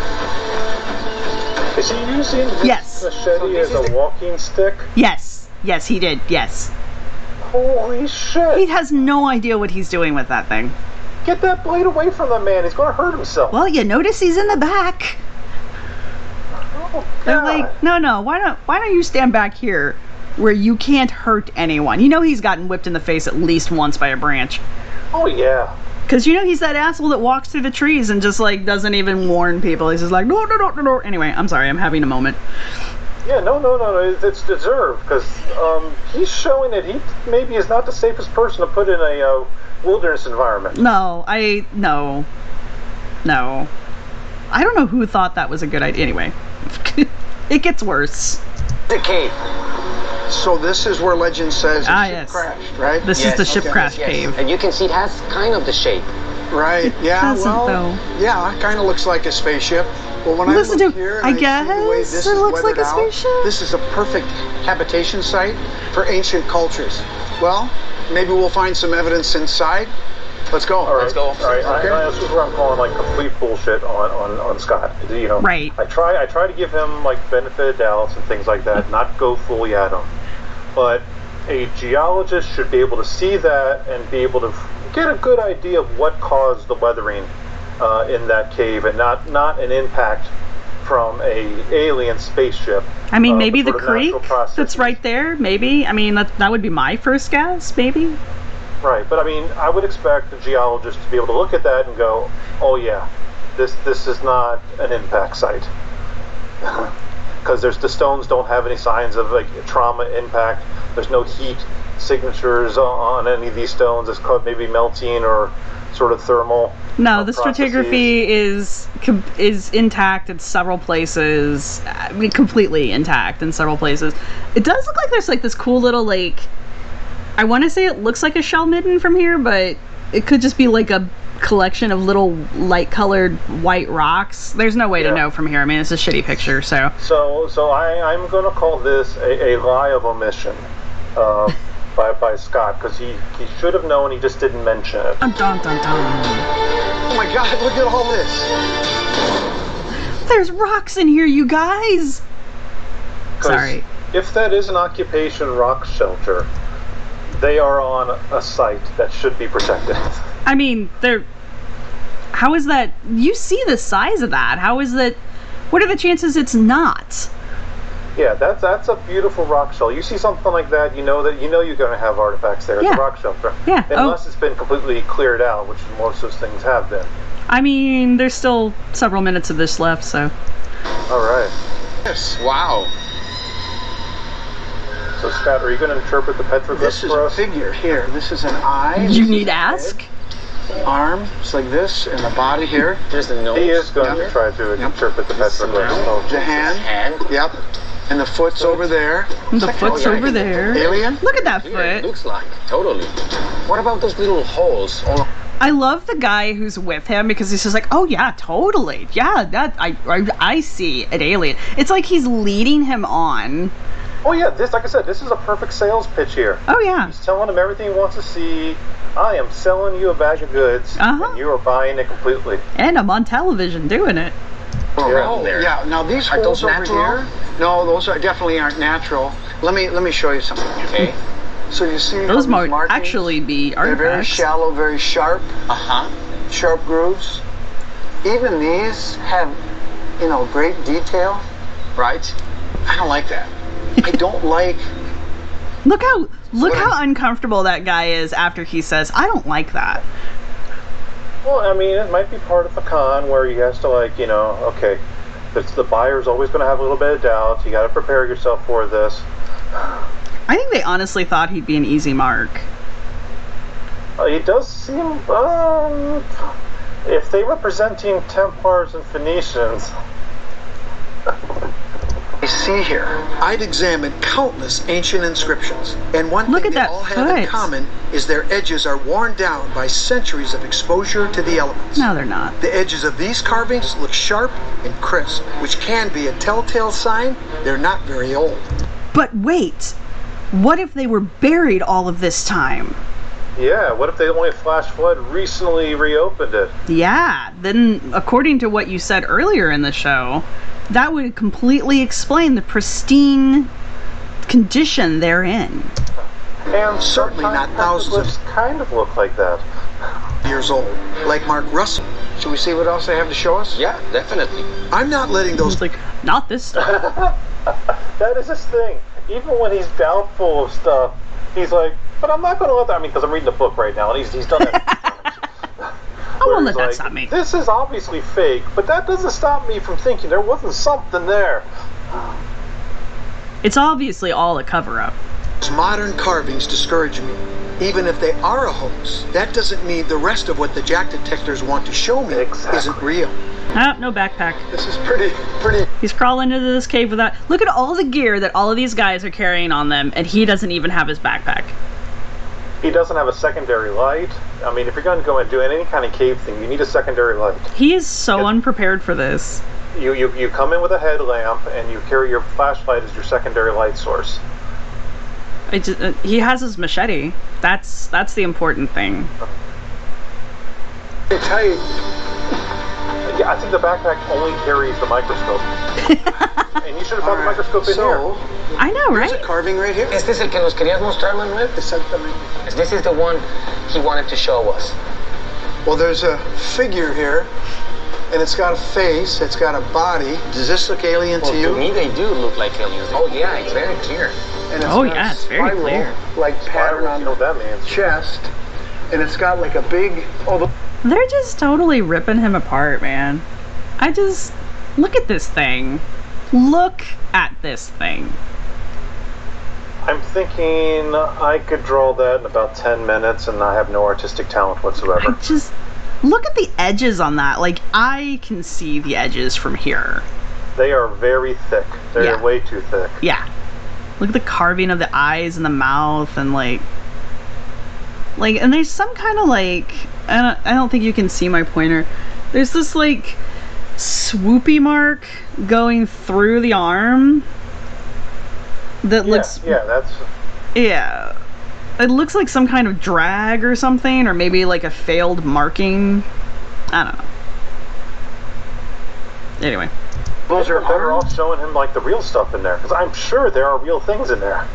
[SPEAKER 2] Is he using this machete as a walking stick?
[SPEAKER 1] Yes, he did. Yes.
[SPEAKER 2] Holy shit!
[SPEAKER 1] He has no idea what he's doing with that thing.
[SPEAKER 2] Get that blade away from the man. He's going to hurt himself.
[SPEAKER 1] Well, you notice he's in the back.
[SPEAKER 2] Oh,
[SPEAKER 1] they're like, no. Why don't you stand back here where you can't hurt anyone? You know he's gotten whipped in the face at least once by a branch.
[SPEAKER 2] Oh yeah.
[SPEAKER 1] Because he's that asshole that walks through the trees and just like doesn't even warn people. He's just like no. Anyway, I'm sorry. I'm having a moment.
[SPEAKER 2] Yeah, no. It's deserved because he's showing that he maybe is not the safest person to put in a wilderness environment.
[SPEAKER 1] No. I don't know who thought that was a good idea. Anyway, it gets worse.
[SPEAKER 4] The cave.
[SPEAKER 3] So this is where legend says the ship crashed, right?
[SPEAKER 1] This is the ship crash cave.
[SPEAKER 4] And you can see it has kind of the shape.
[SPEAKER 3] Right, yeah, yeah, it kind of looks like a spaceship. Well, when I look here and I guess see the way this
[SPEAKER 1] it looks like a spaceship.
[SPEAKER 3] This is a perfect habitation site for ancient cultures. Well, maybe we'll find some evidence inside. Let's go.
[SPEAKER 2] All right,
[SPEAKER 4] let's go.
[SPEAKER 2] All right, okay. This is where I'm calling like complete bullshit on Scott.
[SPEAKER 1] Right.
[SPEAKER 2] I try to give him like benefit of doubts and things like that, not go fully at him. But a geologist should be able to see that and be able to get a good idea of what caused the weathering in that cave, and not an impact from a alien spaceship.
[SPEAKER 1] I mean, maybe the creek that's right there. Maybe. I mean, that would be my first guess. Maybe.
[SPEAKER 2] Right, but I mean, I would expect the geologist to be able to look at that and go, "Oh yeah, this is not an impact site," because the stones don't have any signs of like trauma impact. There's no heat signatures on any of these stones. It's called maybe melting or sort of thermal.
[SPEAKER 1] No, the stratigraphy is intact in several places. I mean, completely intact in several places. It does look like there's like this cool little like. I want to say it looks like a shell midden from here, but it could just be like a collection of little light-colored white rocks. There's no way to know from here. I mean, it's a shitty picture, so.
[SPEAKER 2] So I'm going to call this a lie of omission by Scott, because he should have known, he just didn't mention it.
[SPEAKER 1] Dun, dun, dun.
[SPEAKER 3] Oh my God! Look at all this.
[SPEAKER 1] There's rocks in here, you guys!
[SPEAKER 2] 'Cause
[SPEAKER 1] Sorry.
[SPEAKER 2] if that is an occupation rock shelter, they are on a site that should be protected.
[SPEAKER 1] I mean, how is that? You see the size of that. How is that? What are the chances it's not?
[SPEAKER 2] Yeah, that's a beautiful rock shelter. You see something like that, you know you're going to have artifacts there. It's
[SPEAKER 1] Yeah.
[SPEAKER 2] a rock shelter.
[SPEAKER 1] Yeah.
[SPEAKER 2] Unless it's been completely cleared out, which most of those things have been.
[SPEAKER 1] I mean, there's still several minutes of this left, so.
[SPEAKER 2] All right.
[SPEAKER 3] Yes.
[SPEAKER 6] Wow.
[SPEAKER 2] So, Scott, are you going to interpret the petroglyphs
[SPEAKER 3] This is
[SPEAKER 2] for
[SPEAKER 3] a
[SPEAKER 2] us?
[SPEAKER 3] figure here. This is an eye.
[SPEAKER 1] You
[SPEAKER 3] This
[SPEAKER 1] need
[SPEAKER 3] is a
[SPEAKER 1] ask?
[SPEAKER 3] head, arm. It's like this, and the body here.
[SPEAKER 6] Here's the nose.
[SPEAKER 2] He is going
[SPEAKER 3] Yeah.
[SPEAKER 2] to try to interpret the
[SPEAKER 6] This
[SPEAKER 2] petroglyphs.
[SPEAKER 6] around.
[SPEAKER 3] The hand.
[SPEAKER 6] Hand.
[SPEAKER 3] Yep. And the foot's over there.
[SPEAKER 1] The foot's over there.
[SPEAKER 3] Alien.
[SPEAKER 1] Look at that
[SPEAKER 6] Here, it
[SPEAKER 1] foot.
[SPEAKER 6] looks like. Totally. What about those little holes all
[SPEAKER 1] I love the guy who's with him because he's just like, oh yeah, totally. Yeah, that I see an alien. It's like he's leading him on.
[SPEAKER 2] Oh yeah, like I said, this is a perfect sales pitch here.
[SPEAKER 1] Oh yeah.
[SPEAKER 2] He's telling him everything he wants to see. I am selling you a bag of goods,
[SPEAKER 1] Uh-huh.
[SPEAKER 2] and you are buying it completely.
[SPEAKER 1] And I'm on television doing it.
[SPEAKER 6] around there?
[SPEAKER 3] Yeah. Now these
[SPEAKER 6] Are
[SPEAKER 3] holes
[SPEAKER 6] those
[SPEAKER 3] over
[SPEAKER 6] natural?
[SPEAKER 3] here. No, those definitely aren't natural. Let me show you something.
[SPEAKER 6] Okay.
[SPEAKER 3] So you see
[SPEAKER 1] Those
[SPEAKER 3] how
[SPEAKER 1] might
[SPEAKER 3] these markings,
[SPEAKER 1] actually be
[SPEAKER 3] they're very
[SPEAKER 1] artifacts.
[SPEAKER 3] shallow, very sharp,
[SPEAKER 6] Uh-huh.
[SPEAKER 3] sharp grooves. Even these have, great detail.
[SPEAKER 6] Right. I don't like that.
[SPEAKER 3] I don't like.
[SPEAKER 1] Look how uncomfortable that guy is after he says, I don't like that.
[SPEAKER 2] Well, I mean, it might be part of a con where he has to, okay, the buyer's always going to have a little bit of doubt. You got to prepare yourself for this.
[SPEAKER 1] I think they honestly thought he'd be an easy mark.
[SPEAKER 2] He does seem, if they were presenting Templars and Phoenicians,
[SPEAKER 3] You see here, I've examined countless ancient inscriptions, and one
[SPEAKER 1] Look
[SPEAKER 3] thing
[SPEAKER 1] at
[SPEAKER 3] they
[SPEAKER 1] that
[SPEAKER 3] all have in
[SPEAKER 1] foot.
[SPEAKER 3] common is their edges are worn down by centuries of exposure to the elements.
[SPEAKER 1] No, they're not.
[SPEAKER 3] The edges of these carvings look sharp and crisp, which can be a telltale sign they're not very old.
[SPEAKER 1] But wait, what if they were buried all of this time?
[SPEAKER 2] yeah, what if they only flash flood recently reopened it?
[SPEAKER 1] Yeah, then according to what you said earlier in the show, that would completely explain the pristine condition they're in.
[SPEAKER 2] And
[SPEAKER 3] Certainly not
[SPEAKER 2] sometimes
[SPEAKER 3] thousands of-
[SPEAKER 2] petroglyphs kind of look like that.
[SPEAKER 3] Years old, like Mark Russell. Should we see what else they have to show us?
[SPEAKER 6] Yeah, definitely.
[SPEAKER 3] I'm not letting those
[SPEAKER 1] It's like, not this stuff.
[SPEAKER 2] That is his thing. Even when he's doubtful of stuff, he's like, but I'm not going to let that, because I'm reading a book right now, and he's done that.
[SPEAKER 1] I won't let that stop me.
[SPEAKER 2] This is obviously fake, but that doesn't stop me from thinking there wasn't something there.
[SPEAKER 1] It's obviously all a cover-up.
[SPEAKER 3] modern carvings discourage me. Even if they are a hoax, that doesn't mean the rest of what the jack detectors want to show me
[SPEAKER 2] Exactly.
[SPEAKER 3] isn't real.
[SPEAKER 1] Ah, no backpack.
[SPEAKER 3] This is pretty.
[SPEAKER 1] He's crawling into this cave without... Look at all the gear that all of these guys are carrying on them, and he doesn't even have his backpack.
[SPEAKER 2] He doesn't have a secondary light. I mean, if you're going to go and do any kind of cave thing, you need a secondary light.
[SPEAKER 1] He is so unprepared for this.
[SPEAKER 2] You come in with a headlamp, and you carry your flashlight as your secondary light source.
[SPEAKER 1] He has his machete. That's the important thing.
[SPEAKER 2] I tell you, yeah, I think the backpack only carries the microscope. And you should have found the microscope in here.
[SPEAKER 1] I know,
[SPEAKER 3] There's
[SPEAKER 1] right?
[SPEAKER 3] a carving right here.
[SPEAKER 6] Este es el que nos querías mostrar, Manuel?
[SPEAKER 3] Exactamente.
[SPEAKER 6] This is the one he wanted to show us.
[SPEAKER 3] Well, there's a figure here, and it's got a face, it's got a body. Does this look alien
[SPEAKER 6] Well,
[SPEAKER 3] to you?
[SPEAKER 6] to me, they do look like aliens. Oh, yeah, it's very clear.
[SPEAKER 3] And it's
[SPEAKER 1] Oh,
[SPEAKER 3] got
[SPEAKER 1] yeah,
[SPEAKER 3] a
[SPEAKER 1] it's very
[SPEAKER 3] spiral,
[SPEAKER 1] clear.
[SPEAKER 3] like pattern on
[SPEAKER 2] You know
[SPEAKER 3] the
[SPEAKER 2] what that means.
[SPEAKER 3] chest, and it's got like a big.
[SPEAKER 1] They're just totally ripping him apart, man. Look at this thing. Look at this thing.
[SPEAKER 2] I'm thinking I could draw that in about 10 minutes, and I have no artistic talent whatsoever.
[SPEAKER 1] Look at the edges on that. Like, I can see the edges from here.
[SPEAKER 2] They are very thick. They're
[SPEAKER 1] Yeah.
[SPEAKER 2] way too thick.
[SPEAKER 1] Yeah. Look at the carving of the eyes and the mouth and like, and there's some kind of like, I don't think you can see my pointer. There's this like swoopy mark going through the arm that looks, yeah. It looks like some kind of drag or something, or maybe like a failed marking. I don't know. Anyway.
[SPEAKER 3] Those are
[SPEAKER 2] better
[SPEAKER 3] arms?
[SPEAKER 2] off showing him like the real stuff in there, because I'm sure there are real things in there.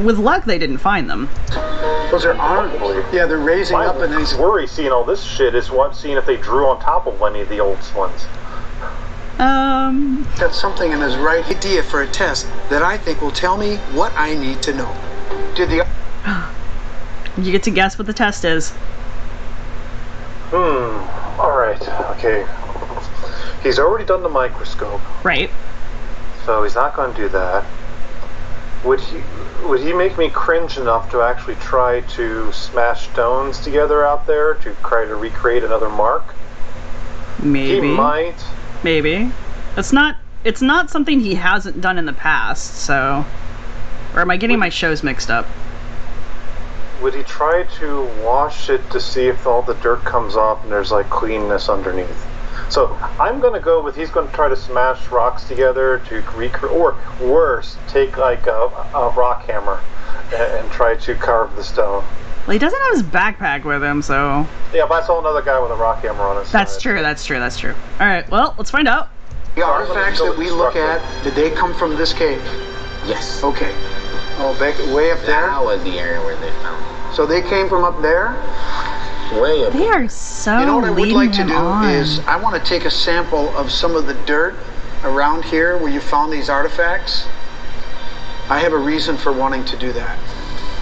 [SPEAKER 1] With luck, they didn't find them.
[SPEAKER 3] Those are arms. Yeah, they're raising
[SPEAKER 2] My
[SPEAKER 3] up and these.
[SPEAKER 2] worry seeing all this shit is seeing if they drew on top of any of the old ones.
[SPEAKER 3] Got something in his right idea for a test that I think will tell me what I need to know. Did the
[SPEAKER 1] You get to guess what the test is.
[SPEAKER 2] Alright, okay. He's already done the microscope,
[SPEAKER 1] Right.
[SPEAKER 2] so he's not going to do that. Would he make me cringe enough to actually try to smash stones together out there to try to recreate another mark?
[SPEAKER 1] Maybe.
[SPEAKER 2] He might.
[SPEAKER 1] Maybe. It's not something he hasn't done in the past, so... Or am I getting my shows mixed up?
[SPEAKER 2] Would he try to wash it to see if all the dirt comes off and there's like cleanness underneath? So I'm going to go with he's going to try to smash rocks together to recreate, or worse, take like a rock hammer and try to carve the stone.
[SPEAKER 1] Well, he doesn't have his backpack with him, so...
[SPEAKER 2] Yeah, but I saw another guy with a rock hammer on his
[SPEAKER 1] That's
[SPEAKER 2] side.
[SPEAKER 1] true, that's true, that's true. Alright, well, let's find out.
[SPEAKER 3] The artifacts that we look at, did they come from this cave?
[SPEAKER 6] Yes.
[SPEAKER 3] Okay. Oh, back way up there?
[SPEAKER 6] That was the area where they found it.
[SPEAKER 3] So they came from up there?
[SPEAKER 6] Way up.
[SPEAKER 1] They are so
[SPEAKER 3] You know what I would
[SPEAKER 1] leading
[SPEAKER 3] like to
[SPEAKER 1] him
[SPEAKER 3] do
[SPEAKER 1] on.
[SPEAKER 3] is, I want to take a sample of some of the dirt around here where you found these artifacts. I have a reason for wanting to do that.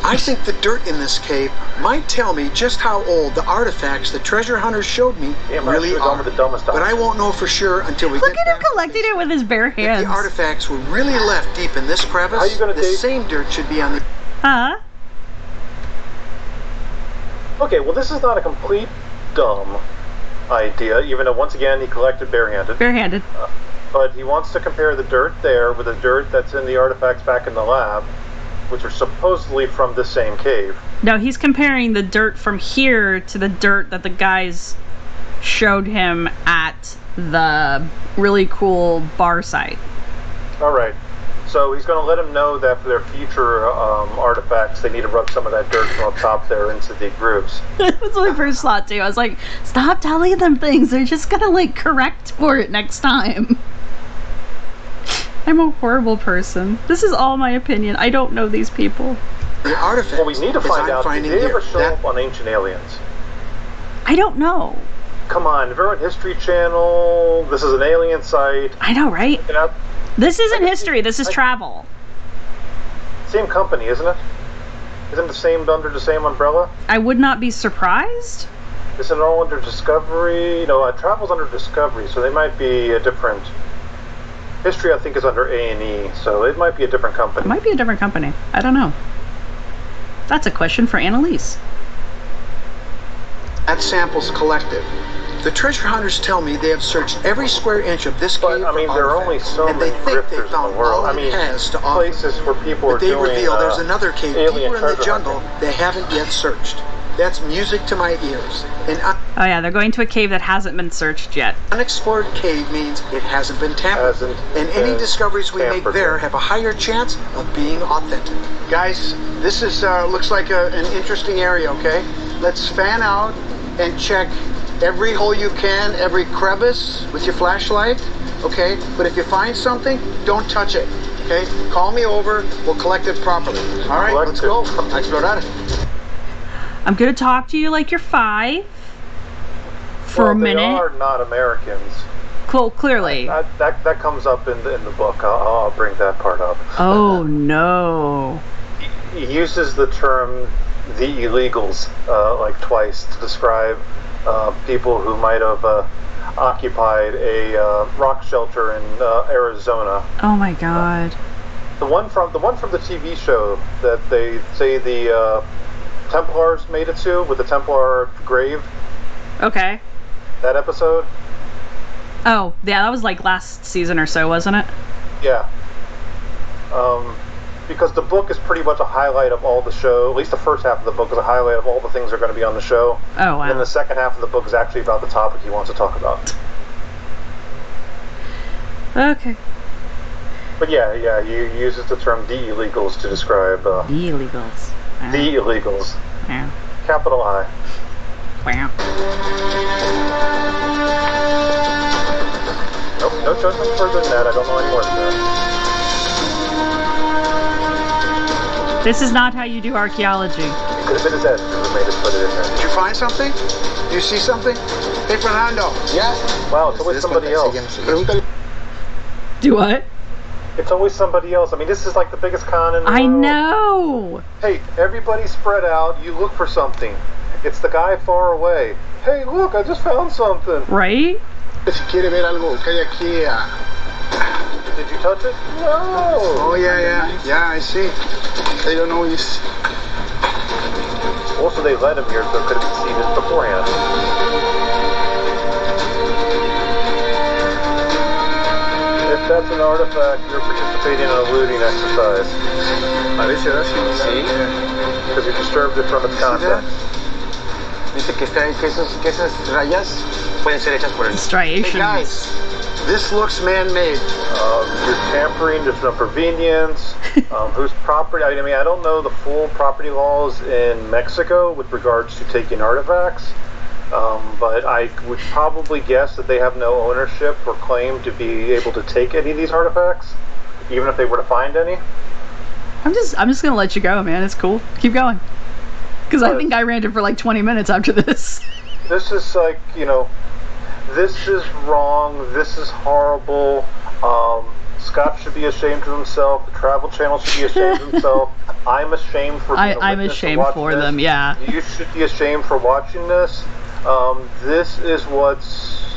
[SPEAKER 3] I think the dirt in this cave might tell me just how old the artifacts the treasure hunters showed me
[SPEAKER 2] Damn, I
[SPEAKER 3] really
[SPEAKER 2] should've gone
[SPEAKER 3] are.
[SPEAKER 2] with the dumbest
[SPEAKER 3] But I
[SPEAKER 2] option.
[SPEAKER 3] won't know for sure until we
[SPEAKER 1] Look
[SPEAKER 3] get
[SPEAKER 1] at him
[SPEAKER 3] back.
[SPEAKER 1] collecting it with his bare
[SPEAKER 3] If
[SPEAKER 1] hands.
[SPEAKER 3] the artifacts were really left deep in this crevice,
[SPEAKER 2] How you gonna
[SPEAKER 3] the
[SPEAKER 2] date-
[SPEAKER 3] same dirt should be on the...
[SPEAKER 1] Huh?
[SPEAKER 2] Okay, well this is not a complete dumb idea, even though once again he collected barehanded.
[SPEAKER 1] Barehanded.
[SPEAKER 2] But he wants to compare the dirt there with the dirt that's in the artifacts back in the lab, which are supposedly from the same cave.
[SPEAKER 1] No, he's comparing the dirt from here to the dirt that the guys showed him at the really cool bar site.
[SPEAKER 2] Alright, so he's going to let him know that for their future artifacts, they need to rub some of that dirt from up top there into the grooves.
[SPEAKER 1] That's my first thought too. I was like, stop telling them things. They're just gonna like correct for it next time. I'm a horrible person. This is all my opinion. I don't know these people.
[SPEAKER 3] The artifacts.
[SPEAKER 2] Well, we need to
[SPEAKER 3] as
[SPEAKER 2] find
[SPEAKER 3] I'm
[SPEAKER 2] out, did
[SPEAKER 3] finding
[SPEAKER 2] they
[SPEAKER 3] here.
[SPEAKER 2] ever show
[SPEAKER 3] That-
[SPEAKER 2] up on Ancient Aliens?
[SPEAKER 1] I don't know.
[SPEAKER 2] Come on, if you're on History Channel, this is an alien site.
[SPEAKER 1] I know, right?
[SPEAKER 2] You know,
[SPEAKER 1] This isn't history. This is travel.
[SPEAKER 2] same company, isn't it? Isn't the same under the same umbrella?
[SPEAKER 1] I would not be surprised.
[SPEAKER 2] Isn't it all under Discovery? You know, Travel's under Discovery, so they might be a different... History, I think, is under A&E, so it might be a different
[SPEAKER 1] It
[SPEAKER 2] company.
[SPEAKER 1] might be a different company. I don't know. That's a question for Annalise.
[SPEAKER 3] That sample's collected. The treasure hunters tell me they have searched every square inch of this
[SPEAKER 2] But,
[SPEAKER 3] cave
[SPEAKER 2] I mean,
[SPEAKER 3] for
[SPEAKER 2] there are only
[SPEAKER 3] artifacts,
[SPEAKER 2] so
[SPEAKER 3] and they
[SPEAKER 2] many
[SPEAKER 3] think they
[SPEAKER 2] grifters in
[SPEAKER 3] found
[SPEAKER 2] the world.
[SPEAKER 3] all
[SPEAKER 2] I mean,
[SPEAKER 3] it has to offer.
[SPEAKER 2] places where people are
[SPEAKER 3] But they
[SPEAKER 2] doing
[SPEAKER 3] reveal there's another cave
[SPEAKER 2] alien
[SPEAKER 3] deeper in the
[SPEAKER 2] treasure
[SPEAKER 3] jungle
[SPEAKER 2] hunting.
[SPEAKER 3] they haven't yet searched. That's music to my ears. An
[SPEAKER 1] Oh yeah, they're going to a cave that hasn't been searched yet.
[SPEAKER 3] unexplored cave means it hasn't been tampered.
[SPEAKER 2] Hasn't
[SPEAKER 3] And any
[SPEAKER 2] been
[SPEAKER 3] discoveries we make
[SPEAKER 2] tampered
[SPEAKER 3] there
[SPEAKER 2] with.
[SPEAKER 3] have a higher chance of being authentic. Guys, this is looks like an interesting area, okay? Let's fan out and check every hole you can, every crevice with your flashlight, okay? But if you find something, don't touch it, okay? Call me over, we'll collect it properly. All right,
[SPEAKER 2] Collect
[SPEAKER 3] let's
[SPEAKER 2] it.
[SPEAKER 3] go. A explorar.
[SPEAKER 1] I'm gonna talk to you like you're 5 for
[SPEAKER 2] Well,
[SPEAKER 1] a minute.
[SPEAKER 2] They are not Americans.
[SPEAKER 1] Cool, clearly.
[SPEAKER 2] That comes up in the book. I'll bring that part up.
[SPEAKER 1] Oh no.
[SPEAKER 2] He uses the term "the illegals" like twice to describe people who might have occupied a rock shelter in Arizona.
[SPEAKER 1] Oh my god.
[SPEAKER 2] The one from the TV show that they say the Templars made it to, with the Templar grave.
[SPEAKER 1] Okay.
[SPEAKER 2] That episode.
[SPEAKER 1] Oh, yeah, that was like last season or so, wasn't it?
[SPEAKER 2] Yeah. Because the book is pretty much a highlight of all the show. At least the first half of the book is a highlight of all the things that are going to be on the show.
[SPEAKER 1] Oh, wow.
[SPEAKER 2] And then the second half of the book is actually about the topic he wants to talk about.
[SPEAKER 1] Okay.
[SPEAKER 2] But yeah, he uses the term "the illegals" to describe
[SPEAKER 1] The illegals.
[SPEAKER 2] the illegals.
[SPEAKER 1] Wow.
[SPEAKER 2] Capital I.
[SPEAKER 1] Wow.
[SPEAKER 2] Nope. No judgment further than that. I don't know any more than that.
[SPEAKER 1] This is not how you do archaeology.
[SPEAKER 2] It could have been his editor who made us put it in there.
[SPEAKER 3] Did you find something? Do you see something? Hey, Fernando.
[SPEAKER 6] Yeah.
[SPEAKER 2] Wow, it's always somebody else.
[SPEAKER 6] Pregúntale.
[SPEAKER 1] Do what?
[SPEAKER 2] It's always somebody else. I mean, this is like the biggest con in the
[SPEAKER 1] I
[SPEAKER 2] world.
[SPEAKER 1] know.
[SPEAKER 2] Hey, everybody spread out. You look for something. It's the guy far away. Hey, look, I just found something.
[SPEAKER 1] Right?
[SPEAKER 7] Si quiere ver algo que hay aquí.
[SPEAKER 2] Did you touch it? No.
[SPEAKER 3] Oh, yeah. Yeah, I see.
[SPEAKER 7] They don't know is.
[SPEAKER 2] Also, they led him here, so it could have seen it beforehand. If that's an artifact, you're participating in a looting exercise.
[SPEAKER 7] Parece así.
[SPEAKER 6] Sí.
[SPEAKER 2] Because you disturbed it from its context.
[SPEAKER 6] Dice que esas rayas pueden ser hechas por el.
[SPEAKER 1] Striations.
[SPEAKER 6] Hey guys,
[SPEAKER 3] This looks man-made.
[SPEAKER 2] You're tampering, there's no convenience. Whose property? I mean, I don't know the full property laws in Mexico with regards to taking artifacts, but I would probably guess that they have no ownership or claim to be able to take any of these artifacts, even if they were to find any.
[SPEAKER 1] I'm just gonna let you go, man. It's cool. Keep going. Because I think I ranted for like 20 minutes after this.
[SPEAKER 2] This is like, you know, this is wrong, this is horrible, Scott should be ashamed of himself, the Travel Channel should be ashamed of himself, I'm ashamed for being
[SPEAKER 1] I'm
[SPEAKER 2] a witness
[SPEAKER 1] ashamed
[SPEAKER 2] to
[SPEAKER 1] for
[SPEAKER 2] watching
[SPEAKER 1] them,
[SPEAKER 2] this.
[SPEAKER 1] yeah.
[SPEAKER 2] You should be ashamed for watching this. This is what's,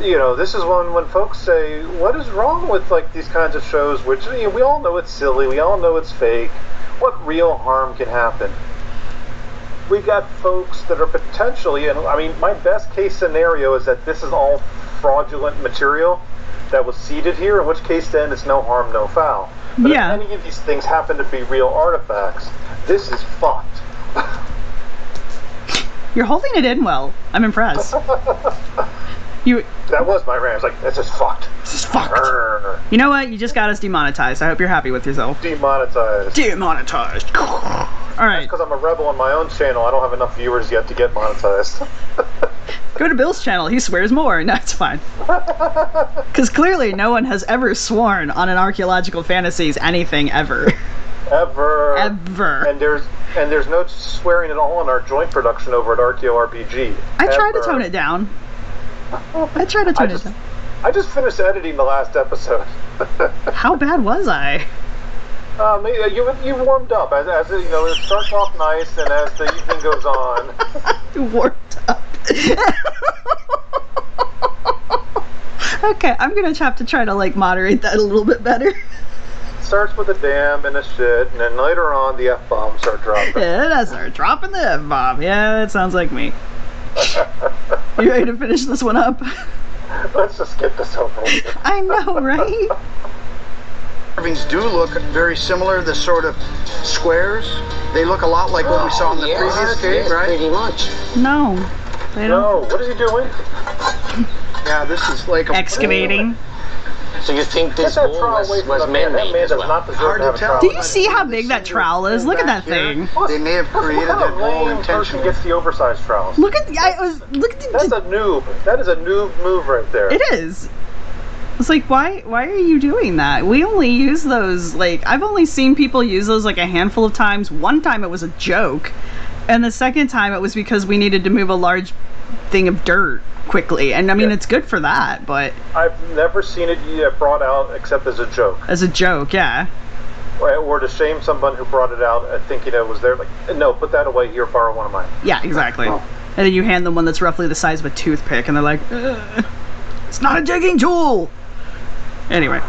[SPEAKER 2] you know, this is when folks say, what is wrong with like these kinds of shows, which, you know, we all know it's silly, we all know it's fake, what real harm can happen? We got folks that are potentially, and I mean, my best case scenario is that this is all fraudulent material that was seeded here, in which case then it's no harm, no foul. But
[SPEAKER 1] Yeah.
[SPEAKER 2] if any of these things happen to be real artifacts, this is fucked.
[SPEAKER 1] You're holding it in well. I'm impressed. You.
[SPEAKER 2] That was my rant. I was like, this is fucked.
[SPEAKER 1] This is fucked.
[SPEAKER 2] Grr.
[SPEAKER 1] You know what? You just got us demonetized. I hope you're happy with yourself.
[SPEAKER 2] Demonetized.
[SPEAKER 1] Demonetized. All right.
[SPEAKER 2] Because I'm a rebel on my own channel, I don't have enough viewers yet to get monetized.
[SPEAKER 1] Go to Bill's channel. He swears more. No, it's fine. Because clearly no one has ever sworn on an archaeological fantasies anything ever.
[SPEAKER 2] Ever.
[SPEAKER 1] Ever.
[SPEAKER 2] And there's no swearing at all in our joint production over at ArchaeoRPG.
[SPEAKER 1] I tried to
[SPEAKER 2] Ever.
[SPEAKER 1] tone it down. I tried to tone it down.
[SPEAKER 2] I just finished editing the last episode.
[SPEAKER 1] How bad was I?
[SPEAKER 2] You warmed up as you know. It starts off nice, and as the evening goes on,
[SPEAKER 1] You warmed up. Okay, I'm gonna have to try to like moderate that a little bit better.
[SPEAKER 2] it starts with a damn and a shit, and then later on the F-bombs start dropping.
[SPEAKER 1] Yeah, I start dropping the F-bomb. Yeah, that sounds like me. You ready to finish this one up?
[SPEAKER 2] Let's just get this over with.
[SPEAKER 1] I know, right?
[SPEAKER 3] Carvings do look very similar, the sort of squares. They look a lot like what we saw in the previous cave, right?
[SPEAKER 6] Pretty much.
[SPEAKER 1] No, they don't.
[SPEAKER 2] No, what is he doing?
[SPEAKER 3] Yeah, this is like a
[SPEAKER 1] Excavating.
[SPEAKER 6] So you think
[SPEAKER 2] Get
[SPEAKER 6] this
[SPEAKER 2] that
[SPEAKER 6] wall
[SPEAKER 2] trowel
[SPEAKER 6] was
[SPEAKER 2] away from that man. That
[SPEAKER 6] man-made
[SPEAKER 2] man
[SPEAKER 6] as
[SPEAKER 2] does
[SPEAKER 6] well?
[SPEAKER 2] not deserve
[SPEAKER 3] Hard
[SPEAKER 2] to have
[SPEAKER 3] to
[SPEAKER 2] a
[SPEAKER 3] tell.
[SPEAKER 2] trowel.
[SPEAKER 1] Do you see how big that trowel is? Look at that thing.
[SPEAKER 3] They may have created
[SPEAKER 2] What
[SPEAKER 3] that
[SPEAKER 2] kind of
[SPEAKER 3] wall
[SPEAKER 2] lame person
[SPEAKER 3] intentionally.
[SPEAKER 2] gets the oversized trowels?
[SPEAKER 1] Look at look at
[SPEAKER 2] That's a noob. That is a noob move right there.
[SPEAKER 1] It is. It's like, why are you doing that? We only use those, like, I've only seen people use those like a handful of times. One time it was a joke, and the second time it was because we needed to move a large thing of dirt quickly. And I mean,
[SPEAKER 2] Yeah.
[SPEAKER 1] it's good for that, but
[SPEAKER 2] I've never seen it yet brought out except as a joke.
[SPEAKER 1] as a joke, yeah.
[SPEAKER 2] Or to shame someone who brought it out, thinking it was there. Like, no, put that away here, borrow one of mine.
[SPEAKER 1] Yeah, exactly.
[SPEAKER 2] Oh.
[SPEAKER 1] And then you hand them one that's roughly the size of a toothpick, and they're like, "Ugh, it's not a digging tool! Anyway.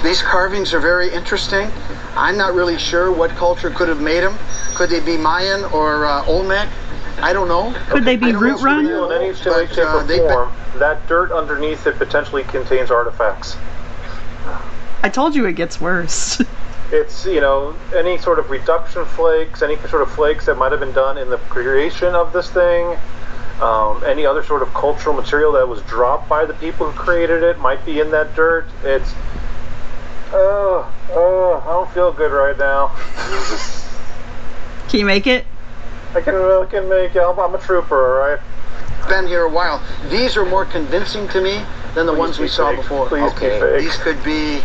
[SPEAKER 3] These carvings are very interesting. I'm not really sure what culture could have made them. Could they be Mayan or Olmec? I don't know.
[SPEAKER 1] Could they be
[SPEAKER 3] I don't
[SPEAKER 1] root
[SPEAKER 3] know
[SPEAKER 1] run?
[SPEAKER 2] In any
[SPEAKER 3] But,
[SPEAKER 2] way, shape, or
[SPEAKER 3] they-
[SPEAKER 2] form, that dirt underneath it potentially contains artifacts.
[SPEAKER 1] I told you it gets worse.
[SPEAKER 2] It's, you know, any sort of reduction flakes, any sort of flakes that might have been done in the creation of this thing, any other sort of cultural material that was dropped by the people who created it might be in that dirt. It's, I don't feel good right now.
[SPEAKER 1] Can you make it?
[SPEAKER 2] I can make it. I'm a trooper, alright?
[SPEAKER 3] Been here a while. These are more convincing to me than the ones we saw before.
[SPEAKER 2] Please be fake.
[SPEAKER 3] These could be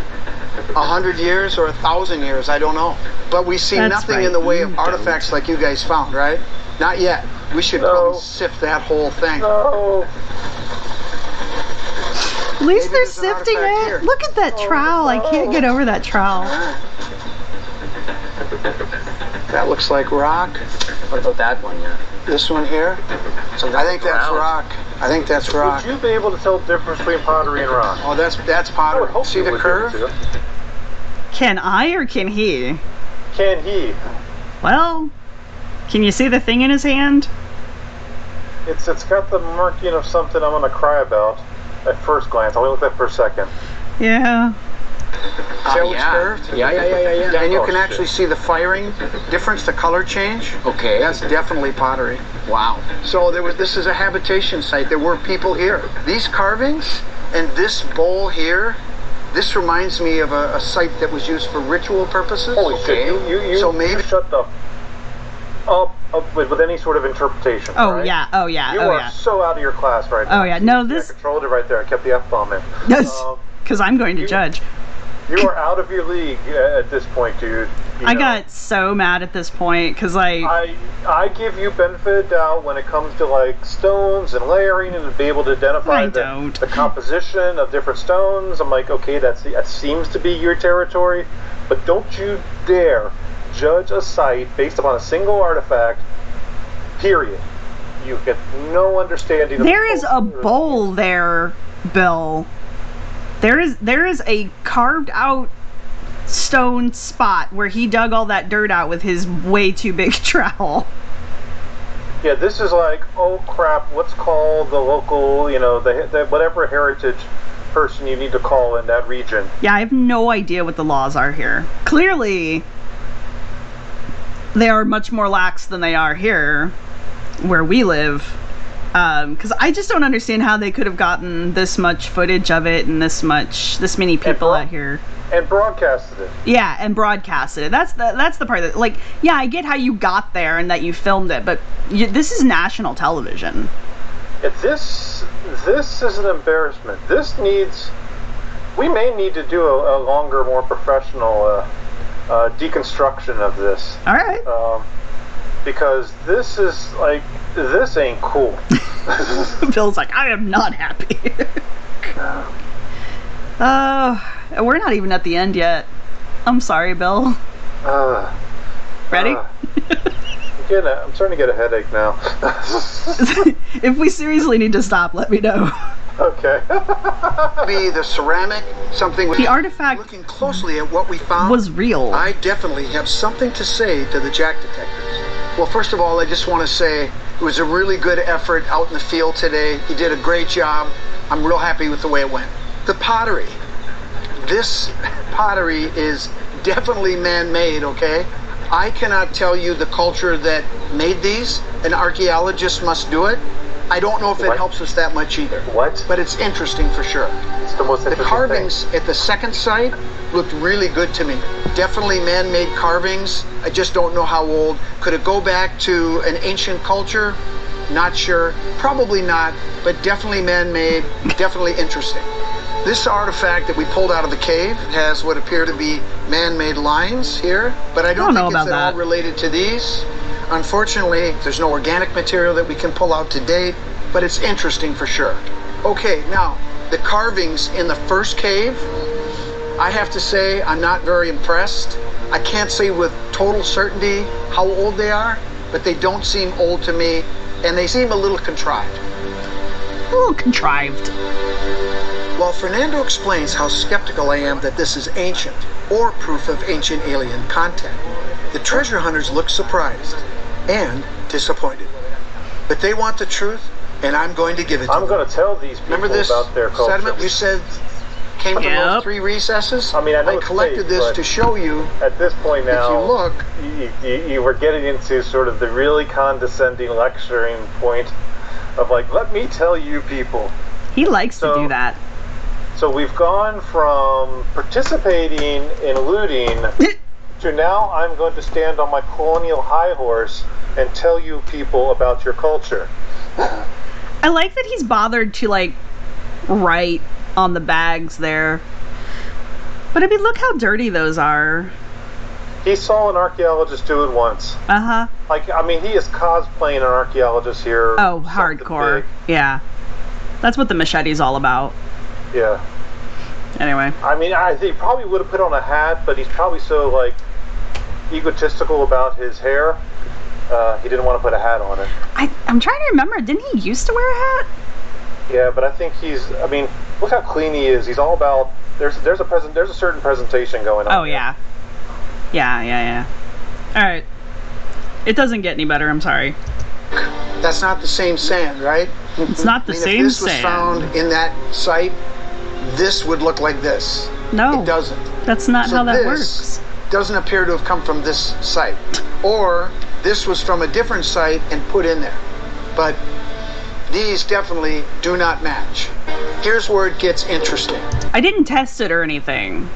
[SPEAKER 3] 100 years or 1,000 years, I don't know. But we see
[SPEAKER 1] That's
[SPEAKER 3] nothing
[SPEAKER 1] right,
[SPEAKER 3] in the way
[SPEAKER 1] you
[SPEAKER 3] of artifacts like you guys found, right? Not yet. We should probably sift that whole thing.
[SPEAKER 2] No.
[SPEAKER 1] At least
[SPEAKER 3] Maybe
[SPEAKER 1] they're
[SPEAKER 3] there's an
[SPEAKER 1] sifting
[SPEAKER 3] artifact
[SPEAKER 1] it.
[SPEAKER 3] here.
[SPEAKER 1] Look at that trowel. I can't get over that trowel.
[SPEAKER 3] That looks like rock.
[SPEAKER 6] What about that one? Yeah.
[SPEAKER 3] This one here, I think that's rock. I think that's rock.
[SPEAKER 2] Would you be able to tell the difference between pottery and rock?
[SPEAKER 3] Oh, that's
[SPEAKER 2] I
[SPEAKER 3] pottery.
[SPEAKER 2] would hope
[SPEAKER 3] See
[SPEAKER 2] you
[SPEAKER 3] the
[SPEAKER 2] would be
[SPEAKER 3] curve?
[SPEAKER 2] able to.
[SPEAKER 1] Can I or can he?
[SPEAKER 2] Can he?
[SPEAKER 1] Well, can you see the thing in his hand?
[SPEAKER 2] It's got the marking of something I'm gonna cry about at first glance. I'll look at that for a second.
[SPEAKER 1] Yeah.
[SPEAKER 3] See how it's curved?
[SPEAKER 6] Yeah.
[SPEAKER 3] And you
[SPEAKER 2] Oh,
[SPEAKER 3] can
[SPEAKER 2] shit.
[SPEAKER 3] actually see the firing difference, the color change.
[SPEAKER 6] Okay.
[SPEAKER 3] That's definitely pottery.
[SPEAKER 6] Wow.
[SPEAKER 3] So this is a habitation site. There were people here. These carvings and this bowl here, this reminds me of a site that was used for ritual purposes.
[SPEAKER 2] Holy shit! You
[SPEAKER 3] So maybe-
[SPEAKER 2] you shut the up with any sort of interpretation.
[SPEAKER 1] Oh
[SPEAKER 2] right?
[SPEAKER 1] yeah. Oh yeah.
[SPEAKER 2] You
[SPEAKER 1] Oh
[SPEAKER 2] are
[SPEAKER 1] yeah.
[SPEAKER 2] so out of your class right now.
[SPEAKER 1] Oh yeah. No,
[SPEAKER 2] I
[SPEAKER 1] this
[SPEAKER 2] controlled it right there. I kept the F-bomb in.
[SPEAKER 1] because I'm going to judge.
[SPEAKER 2] You are out of your league at this point, dude.
[SPEAKER 1] I got so mad at this point because
[SPEAKER 2] I give you benefit of doubt when it comes to like stones and layering and to be able to identify the composition of different stones. I'm like, okay, that seems to be your territory, but don't you dare judge a site based upon a single artifact. Period. You get no understanding.
[SPEAKER 1] there is a bowl there, Bill. There is a carved out stone spot where he dug all that dirt out with his way too big trowel.
[SPEAKER 2] Yeah, this is like, oh crap, let's call the local, the whatever heritage person you need to call in that region.
[SPEAKER 1] Yeah, I have no idea what the laws are here. Clearly, they are much more lax than they are here, where we live. Because I just don't understand how they could have gotten this much footage of it and this many people out here.
[SPEAKER 2] And broadcasted it.
[SPEAKER 1] Yeah, and broadcasted it. That's the part that, like, yeah, I get how you got there and that you filmed it, but this is national television.
[SPEAKER 2] This is an embarrassment. We may need to do a longer, more professional deconstruction of this.
[SPEAKER 1] All right.
[SPEAKER 2] Because this ain't cool.
[SPEAKER 1] Bill's like, I am not happy. We're not even at the end yet. I'm sorry, Bill. Ready?
[SPEAKER 2] I'm starting to get a headache now.
[SPEAKER 1] If we seriously need to stop, let me know.
[SPEAKER 2] Okay.
[SPEAKER 3] Be the ceramic, something with
[SPEAKER 1] The artifact
[SPEAKER 3] looking closely at what we found
[SPEAKER 1] was real.
[SPEAKER 3] I definitely have something to say to the jack detectors. Well, first of all, I just want to say it was a really good effort out in the field today. You did a great job. I'm real happy with the way it went. The pottery. This pottery is definitely man-made, okay? I cannot tell you the culture that made these. An archaeologist must do it. I don't know if it helps us that much either.
[SPEAKER 2] What?
[SPEAKER 3] But it's interesting for sure.
[SPEAKER 2] It's the most
[SPEAKER 3] The
[SPEAKER 2] interesting
[SPEAKER 3] carvings at the second site looked really good to me. Definitely man-made carvings. I just don't know how old. Could it go back to an ancient culture? Not sure. Probably not, but definitely man-made, definitely interesting. This artifact that we pulled out of the cave has what appear to be man-made lines here, but I don't think it's at all related to these. Unfortunately, there's no organic material that we can pull out to date, but it's interesting for sure. Okay, now, the carvings in the first cave, I have to say I'm not very impressed. I can't say with total certainty how old they are, but they don't seem old to me, and they seem a little contrived.
[SPEAKER 1] A little contrived.
[SPEAKER 3] While Fernando explains how skeptical I am that this is ancient, or proof of ancient alien contact, the treasure hunters look surprised and disappointed. But they want the truth, and I'm going to give it to them.
[SPEAKER 2] I'm going to tell these people
[SPEAKER 3] Remember this
[SPEAKER 2] about their culture.
[SPEAKER 3] sediment you said came from those three recesses?
[SPEAKER 2] I mean, I know it's
[SPEAKER 3] collected
[SPEAKER 2] fake,
[SPEAKER 3] this
[SPEAKER 2] but
[SPEAKER 3] to show you.
[SPEAKER 2] At this point now,
[SPEAKER 3] if you look,
[SPEAKER 2] you were getting into sort of the really condescending lecturing point of like, let me tell you people.
[SPEAKER 1] He likes to do that.
[SPEAKER 2] So we've gone from participating in looting to now I'm going to stand on my colonial high horse and tell you people about your culture.
[SPEAKER 1] I like that he's bothered to, like, write on the bags there. But I mean, look how dirty those are.
[SPEAKER 2] He saw an archaeologist do it once.
[SPEAKER 1] Uh-huh.
[SPEAKER 2] Like, I mean, he is cosplaying an archaeologist here.
[SPEAKER 1] Oh,
[SPEAKER 2] Something
[SPEAKER 1] hardcore.
[SPEAKER 2] big.
[SPEAKER 1] Yeah. That's what the machete's all about.
[SPEAKER 2] Yeah.
[SPEAKER 1] Anyway.
[SPEAKER 2] I mean, he probably would have put on a hat, but he's probably so, like, egotistical about his hair, he didn't want to put a hat on it.
[SPEAKER 1] I'm trying to remember. Didn't he used to wear a hat?
[SPEAKER 2] Yeah, but I think I mean, look how clean he is. He's all about, there's a certain presentation going on.
[SPEAKER 1] Oh, yeah. Yeah. Alright. It doesn't get any better, I'm sorry.
[SPEAKER 3] That's not the same sand, right?
[SPEAKER 1] It's not the same
[SPEAKER 3] if this was
[SPEAKER 1] sand.
[SPEAKER 3] found in that site, this would look like this.
[SPEAKER 1] No.
[SPEAKER 3] It doesn't.
[SPEAKER 1] That's not
[SPEAKER 3] So
[SPEAKER 1] how that
[SPEAKER 3] this
[SPEAKER 1] works.
[SPEAKER 3] doesn't appear to have come from this site. Or this was from a different site and put in there. But these definitely do not match. Here's where it gets interesting.
[SPEAKER 1] I didn't test it or anything.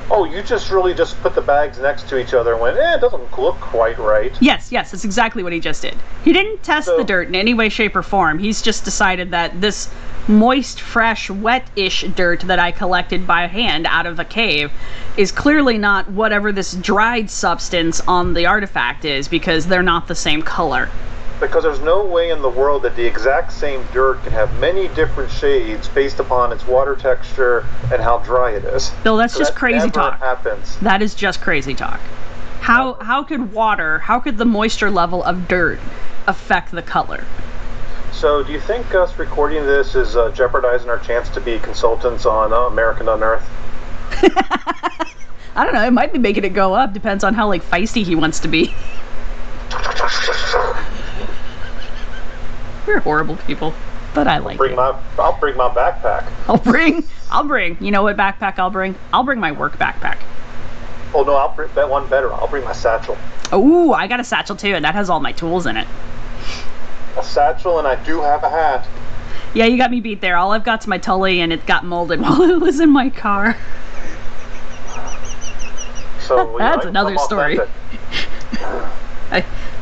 [SPEAKER 2] Oh, you just really just put the bags next to each other and went, it doesn't look quite right.
[SPEAKER 1] Yes, that's exactly what he just did. He didn't test the dirt in any way, shape, or form. He's just decided that this moist, fresh, wet-ish dirt that I collected by hand out of a cave is clearly not whatever this dried substance on the artifact is, because they're not the same color.
[SPEAKER 2] Because there's no way in the world that the exact same dirt can have many different shades based upon its water texture and how dry it is.
[SPEAKER 1] Bill, that's just crazy talk.
[SPEAKER 2] Happens.
[SPEAKER 1] That is just crazy talk. How could the moisture level of dirt affect the color?
[SPEAKER 2] So do you think us recording this is jeopardizing our chance to be consultants on American Unearthed?
[SPEAKER 1] I don't know, it might be making it go up. Depends on how, like, feisty he wants to be. We're horrible people, but I like it.
[SPEAKER 2] I'll bring my backpack.
[SPEAKER 1] I'll bring. You know what backpack I'll bring? I'll bring my work backpack.
[SPEAKER 2] Oh no, I'll bring that one better. I'll bring my satchel.
[SPEAKER 1] Oh, I got a satchel too, and that has all my tools in it.
[SPEAKER 2] A satchel, and I do have a hat.
[SPEAKER 1] Yeah, you got me beat there. All I've got's my tully, and it got molded while it was in my car.
[SPEAKER 2] So
[SPEAKER 1] that's another story.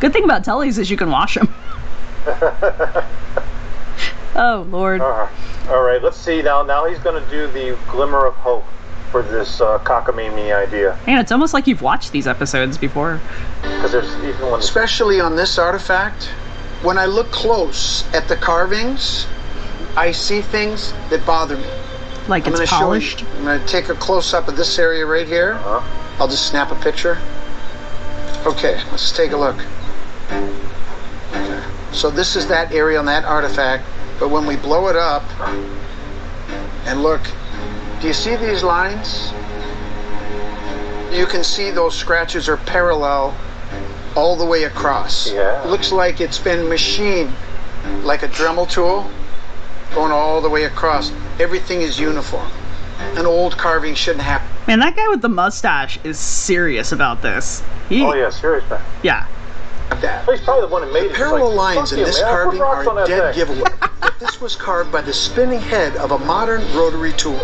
[SPEAKER 1] Good thing about tullies is you can wash them. Oh Lord.
[SPEAKER 2] All right, let's see now he's going to do the glimmer of hope for this cockamamie idea.
[SPEAKER 1] Man, it's almost like you've watched these episodes before.
[SPEAKER 2] Because there's even one,
[SPEAKER 3] especially on this artifact, when I look close at the carvings, I see things that bother me.
[SPEAKER 1] Like it's polished?
[SPEAKER 3] I'm going to take a close-up of this area right here. I'll just snap a picture. Okay, let's take a look. Okay. So this is that area on that artifact, but when we blow it up and look, do you see these lines? You can see those scratches are parallel all the way across.
[SPEAKER 2] Yeah.
[SPEAKER 3] It looks like it's been machined like a Dremel tool, going all the way across. Everything is uniform. An old carving shouldn't happen.
[SPEAKER 1] Man, that guy with the mustache is serious about this.
[SPEAKER 2] Oh yeah, serious man.
[SPEAKER 1] Yeah.
[SPEAKER 3] That.
[SPEAKER 2] He's probably the one who made it.
[SPEAKER 3] The parallel lines in this carving are a dead
[SPEAKER 2] giveaway.
[SPEAKER 3] If this was carved by the spinning head of a modern rotary tool,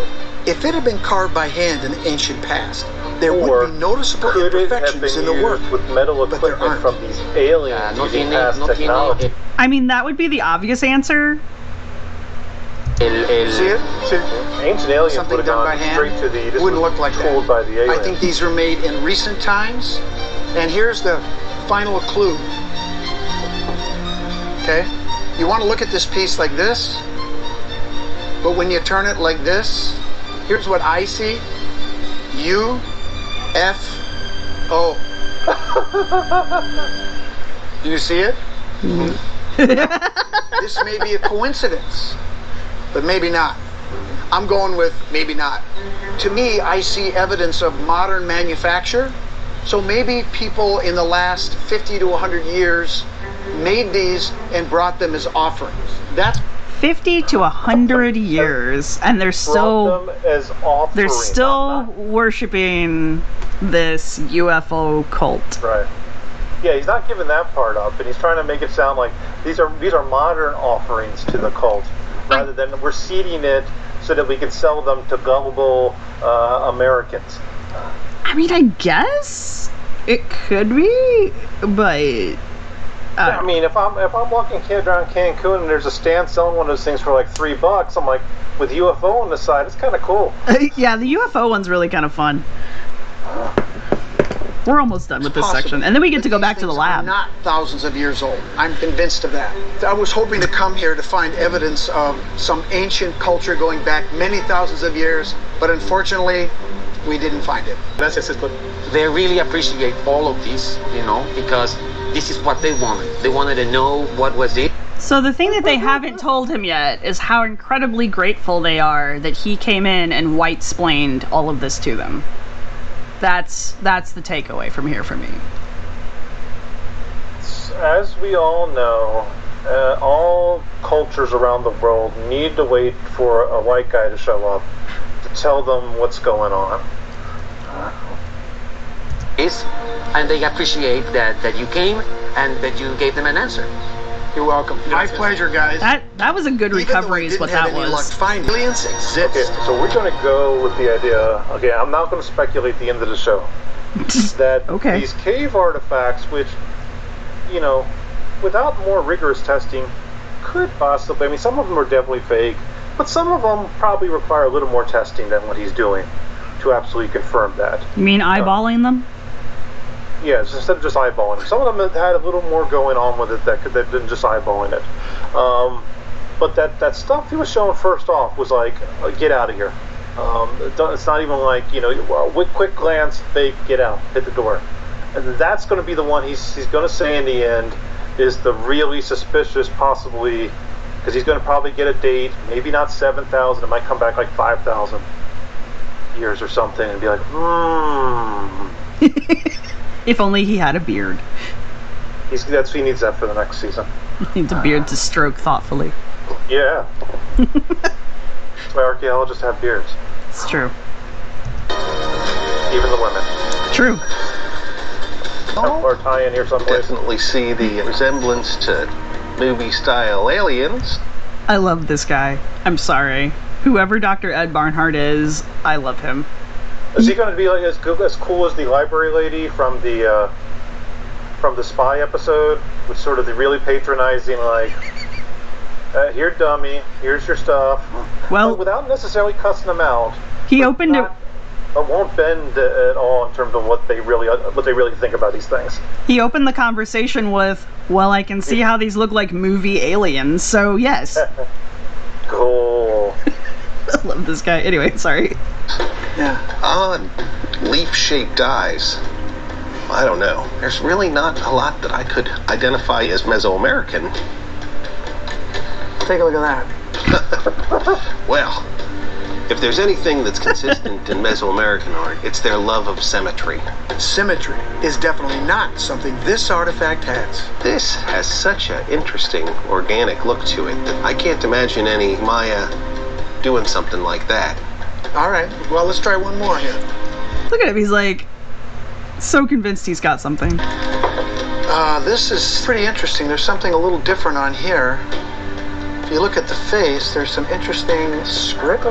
[SPEAKER 3] if it had been carved by hand in the ancient past, there would be noticeable imperfections in the work.
[SPEAKER 2] With metal equipment from these aliens using past technology.
[SPEAKER 1] I mean, that would be the obvious answer.
[SPEAKER 3] See it?
[SPEAKER 2] Ancient aliens
[SPEAKER 3] Something
[SPEAKER 2] would have
[SPEAKER 3] done by
[SPEAKER 2] gone
[SPEAKER 3] hand
[SPEAKER 2] straight to the. This
[SPEAKER 3] wouldn't look like
[SPEAKER 2] tooled
[SPEAKER 3] that.
[SPEAKER 2] By the aliens.
[SPEAKER 3] I think these were made in recent times. And here's the final clue. Okay? You want to look at this piece like this, but when you turn it like this, here's what I see. U-F-O. Do you see it? This may be a coincidence, but maybe not. I'm going with maybe not. To me, I see evidence of modern manufacture. So maybe people in the last 50 to 100 years made these and brought them as offerings. That's
[SPEAKER 1] 50 to 100 years, and they're still worshiping this UFO cult.
[SPEAKER 2] Right. Yeah, he's not giving that part up, and he's trying to make it sound like these are modern offerings to the cult, rather than we're seeding it so that we can sell them to gullible Americans.
[SPEAKER 1] I mean, I guess it could be, but
[SPEAKER 2] I mean, if I'm walking around Cancun and there's a stand selling one of those things for like $3, I'm like, with UFO on the side, it's kind of cool.
[SPEAKER 1] Yeah, the UFO one's really kind of fun. We're almost done with this section, and then we get to go back to the lab.
[SPEAKER 3] Not thousands of years old. I'm convinced of that. I was hoping to come here to find evidence of some ancient culture going back many thousands of years, but unfortunately, we didn't find it.
[SPEAKER 7] Gracias, Escort.
[SPEAKER 6] They really appreciate all of this, you know, because this is what they wanted. They wanted to know what was it.
[SPEAKER 1] So the thing that they haven't told him yet is how incredibly grateful they are that he came in and white-splained all of this to them. That's the takeaway from here for me.
[SPEAKER 2] As we all know, all cultures around the world need to wait for a white guy to show up to tell them what's going on.
[SPEAKER 6] And they appreciate that you came and that you gave them an answer.
[SPEAKER 3] You're welcome. My pleasure, guys.
[SPEAKER 1] That was a good recovery is what that was.
[SPEAKER 3] Aliens exist.
[SPEAKER 2] Okay, so we're going to go with the idea, okay, I'm not going to speculate the end of the show, that these cave artifacts, which, you know, without more rigorous testing, could possibly, I mean, some of them are definitely fake, but some of them probably require a little more testing than what he's doing to absolutely confirm that.
[SPEAKER 1] You mean eyeballing them?
[SPEAKER 2] Yes, instead of just eyeballing them. Some of them had a little more going on with it than just eyeballing it. But that stuff he was showing first off was like, get out of here. It's not even like, you know, quick glance, fake, get out, hit the door. And that's going to be the one he's going to say in the end is the really suspicious, possibly, because he's going to probably get a date, maybe not 7,000, it might come back like 5,000 years or something, and be like,
[SPEAKER 1] If only he had a beard.
[SPEAKER 2] He needs that for the next season.
[SPEAKER 1] He needs a beard to stroke thoughtfully.
[SPEAKER 2] Yeah. That's why archaeologists have beards.
[SPEAKER 1] It's true.
[SPEAKER 2] Even the women.
[SPEAKER 1] True.
[SPEAKER 2] Or tie in here someplace.
[SPEAKER 8] Definitely see the resemblance to movie-style aliens.
[SPEAKER 1] I love this guy. I'm sorry. Whoever Dr. Ed Barnhart is, I love him.
[SPEAKER 2] Is he going to be like as cool as the library lady from the Spy episode, with sort of the really patronizing, like, here, dummy, here's your stuff. Well, but without necessarily cussing them out.
[SPEAKER 1] He opened it.
[SPEAKER 2] It won't bend at all in terms of what they really think about these things.
[SPEAKER 1] He opened the conversation with, "Well, I can see how these look like movie aliens, so yes."
[SPEAKER 2] Cool.
[SPEAKER 1] I love this guy. Anyway, sorry.
[SPEAKER 8] Yeah. Odd leaf-shaped eyes. I don't know. There's really not a lot that I could identify as Mesoamerican.
[SPEAKER 3] Take a look at that.
[SPEAKER 8] Well, if there's anything that's consistent in Mesoamerican art, it's their love of symmetry.
[SPEAKER 3] Symmetry is definitely not something this artifact has.
[SPEAKER 8] This has such an interesting organic look to it that I can't imagine any Maya doing something like that.
[SPEAKER 3] All right, well, let's try one more here.
[SPEAKER 1] Look at him. He's like so convinced he's got something.
[SPEAKER 3] This is pretty interesting. There's something a little different on here. If you look at the face, there's some interesting script.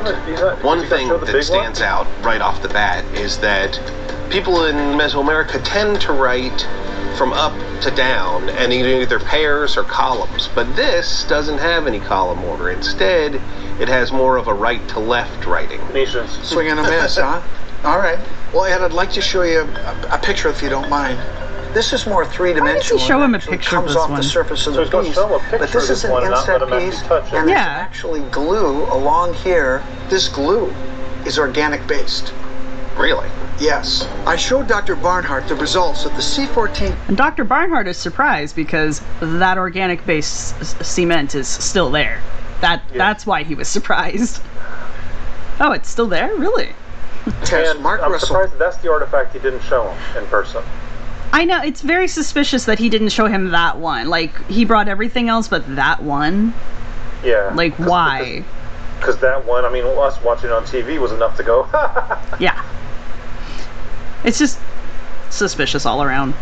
[SPEAKER 8] One thing that stands out right off the bat is that people in Mesoamerica tend to write from up to down, and either pairs or columns. But this doesn't have any column order. Instead, it has more of a right to left writing.
[SPEAKER 3] Swing and a miss, huh? All right. Well, Ed, I'd like to show you a picture if you don't mind. This is more three-dimensional.
[SPEAKER 1] Why does he show him a picture of this
[SPEAKER 3] one? Comes off
[SPEAKER 1] one?
[SPEAKER 3] the surface of
[SPEAKER 2] So
[SPEAKER 3] the
[SPEAKER 2] he's
[SPEAKER 3] piece.
[SPEAKER 2] going to show him a picture
[SPEAKER 3] But this
[SPEAKER 2] of
[SPEAKER 3] is
[SPEAKER 2] this
[SPEAKER 3] an
[SPEAKER 2] one and not let
[SPEAKER 3] inset
[SPEAKER 2] him actually
[SPEAKER 3] piece,
[SPEAKER 2] touch it.
[SPEAKER 3] and there's
[SPEAKER 1] Yeah.
[SPEAKER 3] actually glue along here. This glue is organic-based.
[SPEAKER 8] Really?
[SPEAKER 3] Yes. I showed Dr. Barnhart the results of the C14.
[SPEAKER 1] And Dr. Barnhart is surprised because that organic-based cement is still there. That's why he was surprised. Oh, it's still there? Really?
[SPEAKER 2] And
[SPEAKER 3] Mark
[SPEAKER 2] I'm
[SPEAKER 3] Russell.
[SPEAKER 2] surprised that's the artifact he didn't show him in person.
[SPEAKER 1] I know, it's very suspicious that he didn't show him that one. Like, he brought everything else but that one.
[SPEAKER 2] Yeah.
[SPEAKER 1] Like, why?
[SPEAKER 2] Because that one, I mean, us watching on TV was enough to go,
[SPEAKER 1] Yeah. It's just suspicious all around.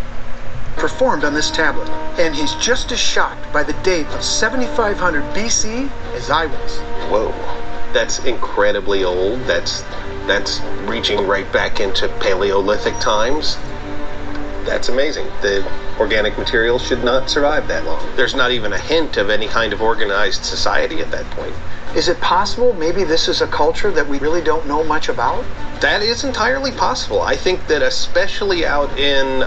[SPEAKER 3] Performed on this tablet, and he's just as shocked by the date of 7500 BC as I was.
[SPEAKER 8] Whoa. That's incredibly old. That's reaching right back into Paleolithic times. That's amazing. The organic material should not survive that long. There's not even a hint of any kind of organized society at that point.
[SPEAKER 3] Is it possible maybe this is a culture that we really don't know much about?
[SPEAKER 8] That is entirely possible. I think that especially out in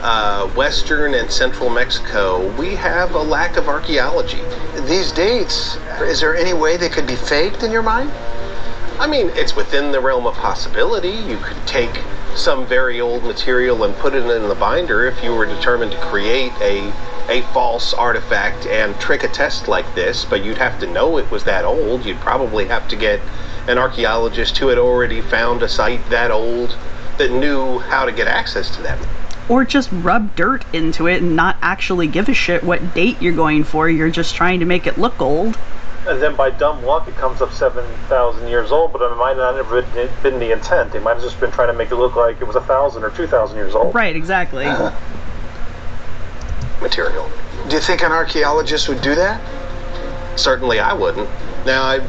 [SPEAKER 8] western and central Mexico, we have a lack of archaeology.
[SPEAKER 3] These dates, is there any way they could be faked in your mind?
[SPEAKER 8] I mean, it's within the realm of possibility. You could take some very old material and put it in the binder if you were determined to create a false artifact and trick a test like this, but you'd have to know it was that old. You'd probably have to get an archaeologist who had already found a site that old that knew how to get access to them.
[SPEAKER 1] Or just rub dirt into it and not actually give a shit what date you're going for. You're just trying to make it look old.
[SPEAKER 2] And then by dumb luck, it comes up 7,000 years old, but it might not have been the intent. They might have just been trying to make it look like it was 1,000 or 2,000 years old.
[SPEAKER 1] Right, exactly.
[SPEAKER 8] Material.
[SPEAKER 3] Do you think an archaeologist would do that?
[SPEAKER 8] Certainly I wouldn't. Now, I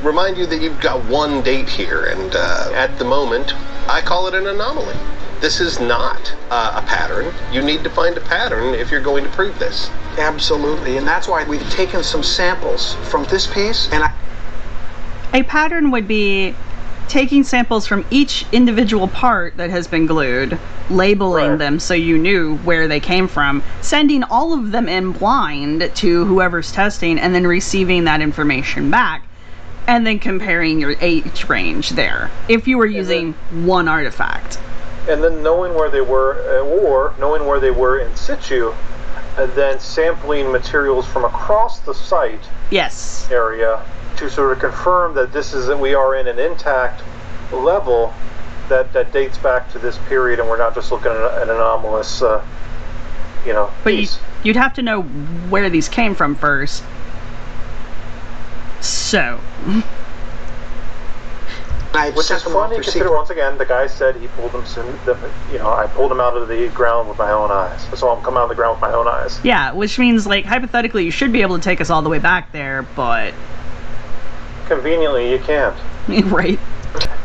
[SPEAKER 8] remind you that you've got one date here, and at the moment, I call it an anomaly. This is not a pattern. You need to find a pattern if you're going to prove this.
[SPEAKER 3] Absolutely, and that's why we've taken some samples from this piece, and
[SPEAKER 1] A pattern would be taking samples from each individual part that has been glued, labeling them so you knew where they came from, sending all of them in blind to whoever's testing, and then receiving that information back, and then comparing your age range there, if you were using one artifact.
[SPEAKER 2] And then knowing where they were, or knowing where they were in situ, and then sampling materials from across the site area to sort of confirm that we are in an intact level that dates back to this period, and we're not just looking at an anomalous,
[SPEAKER 1] But
[SPEAKER 2] piece.
[SPEAKER 1] you'd have to know where these came from first. So.
[SPEAKER 2] Which is funny, considering once again the guy said he pulled them. I pulled them out of the ground with my own eyes. So I'm coming out of the ground with my own eyes.
[SPEAKER 1] Yeah, which means, like, hypothetically, you should be able to take us all the way back there, but
[SPEAKER 2] conveniently you can't.
[SPEAKER 1] Right.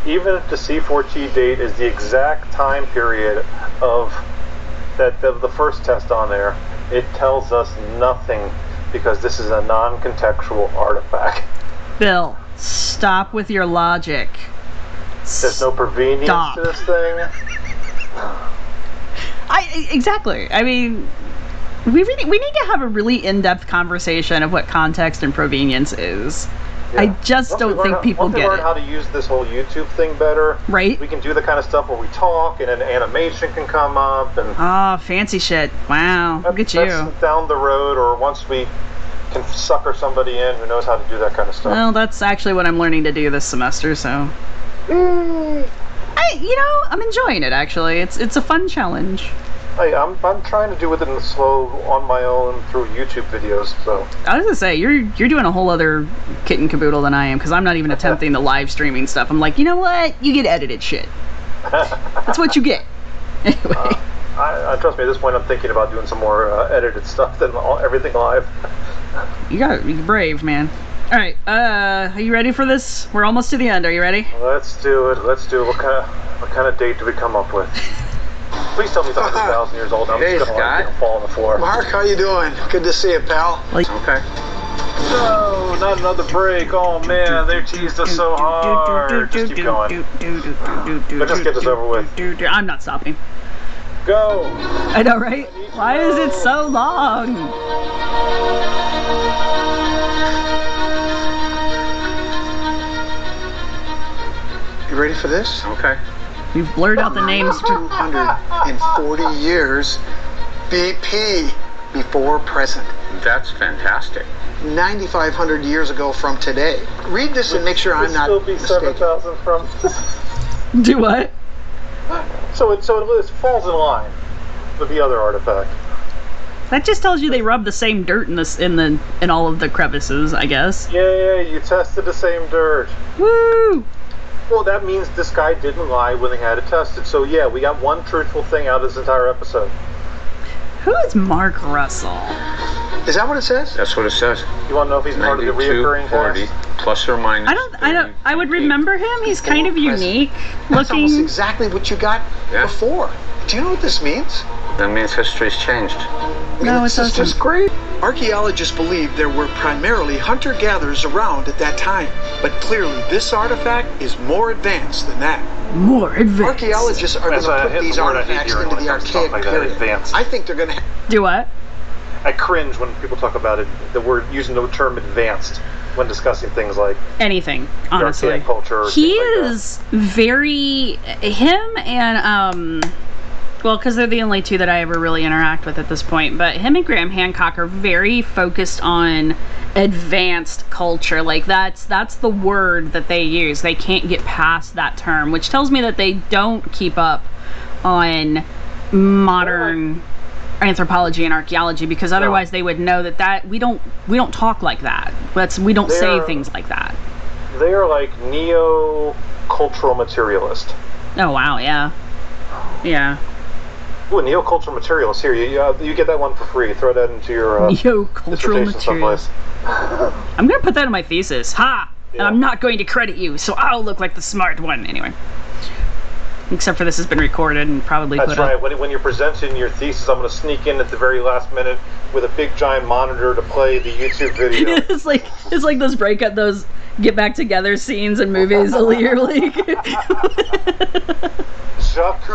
[SPEAKER 2] Even if the C4G date is the exact time period of the first test on there, it tells us nothing because this is a non-contextual artifact.
[SPEAKER 1] Bill, stop with your logic.
[SPEAKER 2] There's no provenience to this thing.
[SPEAKER 1] Exactly. I mean, we need to have a really in-depth conversation of what context and provenience is. Yeah. I just don't think people get it.
[SPEAKER 2] Once we learn how to use this whole YouTube thing better,
[SPEAKER 1] right?
[SPEAKER 2] We can do the kind of stuff where we talk and an animation can come up and
[SPEAKER 1] fancy shit. Wow, look at you.
[SPEAKER 2] That's down the road, or once we can sucker somebody in who knows how to do that kind of stuff.
[SPEAKER 1] Well, that's actually what I'm learning to do this semester, so I'm enjoying it. Actually, it's a fun challenge.
[SPEAKER 2] I'm trying to do it in the slow on my own through YouTube videos. So
[SPEAKER 1] I was gonna say you're doing a whole other kit and caboodle than I am, because I'm not even attempting the live streaming stuff. I'm like, you know what? You get edited shit. That's what you get. Anyway.
[SPEAKER 2] I trust me. At this point, I'm thinking about doing some more edited stuff than everything live.
[SPEAKER 1] You're brave, man. All right, are you ready for this? We're almost to the end. Are you ready?
[SPEAKER 2] Let's do it. What kind of date do we come up with? Please tell me it's 100,000 years old. I'm just gonna fall on the floor.
[SPEAKER 3] Mark, how you doing? Good to see you, pal.
[SPEAKER 2] Okay. No, not another break. Oh man, they teased us so hard. Just keep going. Let's just get this over with.
[SPEAKER 1] I'm not stopping.
[SPEAKER 2] Go.
[SPEAKER 1] I know, right? Why is it so long?
[SPEAKER 3] You ready for this?
[SPEAKER 8] Okay.
[SPEAKER 1] You've blurred out the names.
[SPEAKER 3] 240 years BP, before present.
[SPEAKER 5] That's fantastic.
[SPEAKER 3] 9,500 years ago from today. Read this and make sure I'm not
[SPEAKER 2] still be
[SPEAKER 3] mistaken.
[SPEAKER 2] 7,000 from.
[SPEAKER 1] Do what?
[SPEAKER 2] So it falls in line with the other artifact.
[SPEAKER 1] That just tells you they rub the same dirt in all of the crevices, I guess.
[SPEAKER 2] Yeah, you tested the same dirt.
[SPEAKER 1] Woo!
[SPEAKER 2] Well, that means this guy didn't lie when they had it tested. So yeah, we got one truthful thing out of this entire episode.
[SPEAKER 1] Who is Mark Russell?
[SPEAKER 3] Is that what it says?
[SPEAKER 5] That's what it says.
[SPEAKER 2] You want to know if he's part of the
[SPEAKER 5] 92,
[SPEAKER 2] reoccurring
[SPEAKER 5] 40,
[SPEAKER 2] cast?
[SPEAKER 5] plus or minus.
[SPEAKER 1] I would remember him. He's kind of unique
[SPEAKER 3] That's almost
[SPEAKER 1] looking.
[SPEAKER 3] exactly what you got before. Do you know what this means?
[SPEAKER 5] That means history's changed.
[SPEAKER 1] No, it
[SPEAKER 3] This is
[SPEAKER 1] doesn't.
[SPEAKER 3] just great. Archaeologists believe there were primarily hunter-gatherers around at that time, but clearly this artifact is more advanced than that.
[SPEAKER 1] More advanced.
[SPEAKER 3] Archaeologists are going to put these artifacts into the archaic period. I think they're going to...
[SPEAKER 1] Do what?
[SPEAKER 2] I cringe when people talk about it, the word, using the term advanced when discussing things like
[SPEAKER 1] Anything, honestly.
[SPEAKER 2] archaic culture. Or
[SPEAKER 1] He
[SPEAKER 2] things like
[SPEAKER 1] is very... Him and, well, because they're the only two that I ever really interact with at this point, but him and Graham Hancock are very focused on advanced culture. Like, that's the word that they use. They can't get past that term, which tells me that they don't keep up on modern anthropology and archaeology, because otherwise they would know that we don't talk like that. We don't say things like that.
[SPEAKER 2] They are like neo-cultural materialist.
[SPEAKER 1] Oh wow, yeah.
[SPEAKER 2] Ooh, neo-cultural materialist. Here, you get that one for free. Throw that into your
[SPEAKER 1] Neo-cultural
[SPEAKER 2] dissertation
[SPEAKER 1] materialist.
[SPEAKER 2] someplace.
[SPEAKER 1] I'm gonna put that in my thesis. Ha!
[SPEAKER 2] Yeah.
[SPEAKER 1] And I'm not going to credit you, so I'll look like the smart one. Anyway. Except for this has been recorded and probably
[SPEAKER 2] That's
[SPEAKER 1] put
[SPEAKER 2] right.
[SPEAKER 1] up.
[SPEAKER 2] When you're presenting your thesis, I'm going to sneak in at the very last minute with a big giant monitor to play the YouTube video.
[SPEAKER 1] It's like those get back together scenes in movies. You're like,
[SPEAKER 2] Jacques.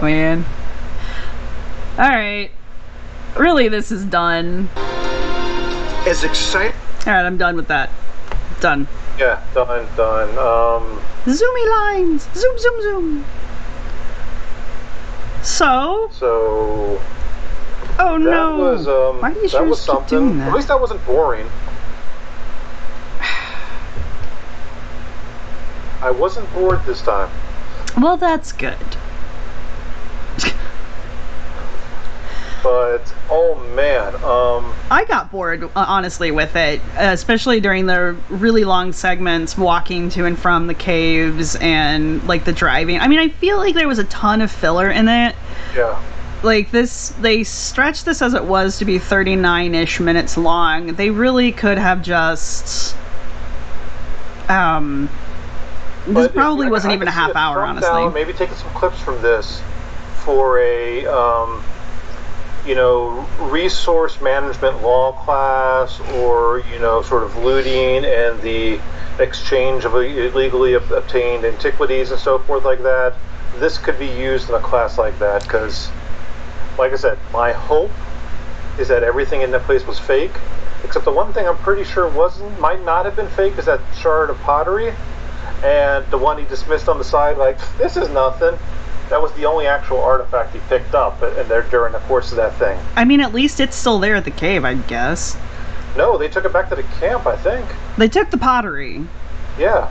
[SPEAKER 1] man. All right. Really, this is done.
[SPEAKER 3] As exciting...
[SPEAKER 1] All right, I'm done with that. Done.
[SPEAKER 2] Yeah, done.
[SPEAKER 1] Zoomy lines. Zoom, zoom, zoom. So. Oh
[SPEAKER 2] that
[SPEAKER 1] no.
[SPEAKER 2] was
[SPEAKER 1] Why do you
[SPEAKER 2] that was
[SPEAKER 1] keep
[SPEAKER 2] something.
[SPEAKER 1] doing that?
[SPEAKER 2] At least that wasn't boring. I wasn't bored this time.
[SPEAKER 1] Well, that's good.
[SPEAKER 2] But oh man,
[SPEAKER 1] I got bored, honestly, with it, especially during the really long segments walking to and from the caves and like the driving. I mean, I feel like there was a ton of filler in it.
[SPEAKER 2] yeah.
[SPEAKER 1] Like this, they stretched this as it was to be 39-ish minutes long. They really could have just this
[SPEAKER 2] But
[SPEAKER 1] probably
[SPEAKER 2] if-
[SPEAKER 1] wasn't
[SPEAKER 2] I
[SPEAKER 1] even a
[SPEAKER 2] could see
[SPEAKER 1] half
[SPEAKER 2] it
[SPEAKER 1] hour,
[SPEAKER 2] thrummed
[SPEAKER 1] honestly.
[SPEAKER 2] down, maybe taking some clips from this for a resource management law class, or sort of looting and the exchange of illegally obtained antiquities and so forth like that. This could be used in a class like that, because, like I said, my hope is that everything in that place was fake, except the one thing I'm pretty sure might not have been fake is that shard of pottery, and the one he dismissed on the side, like, this is nothing. That was the only actual artifact he picked up, and there during the course of that thing.
[SPEAKER 1] I mean, at least it's still there at the cave, I guess.
[SPEAKER 2] No, they took it back to the camp, I think.
[SPEAKER 1] They took the pottery.
[SPEAKER 2] Yeah.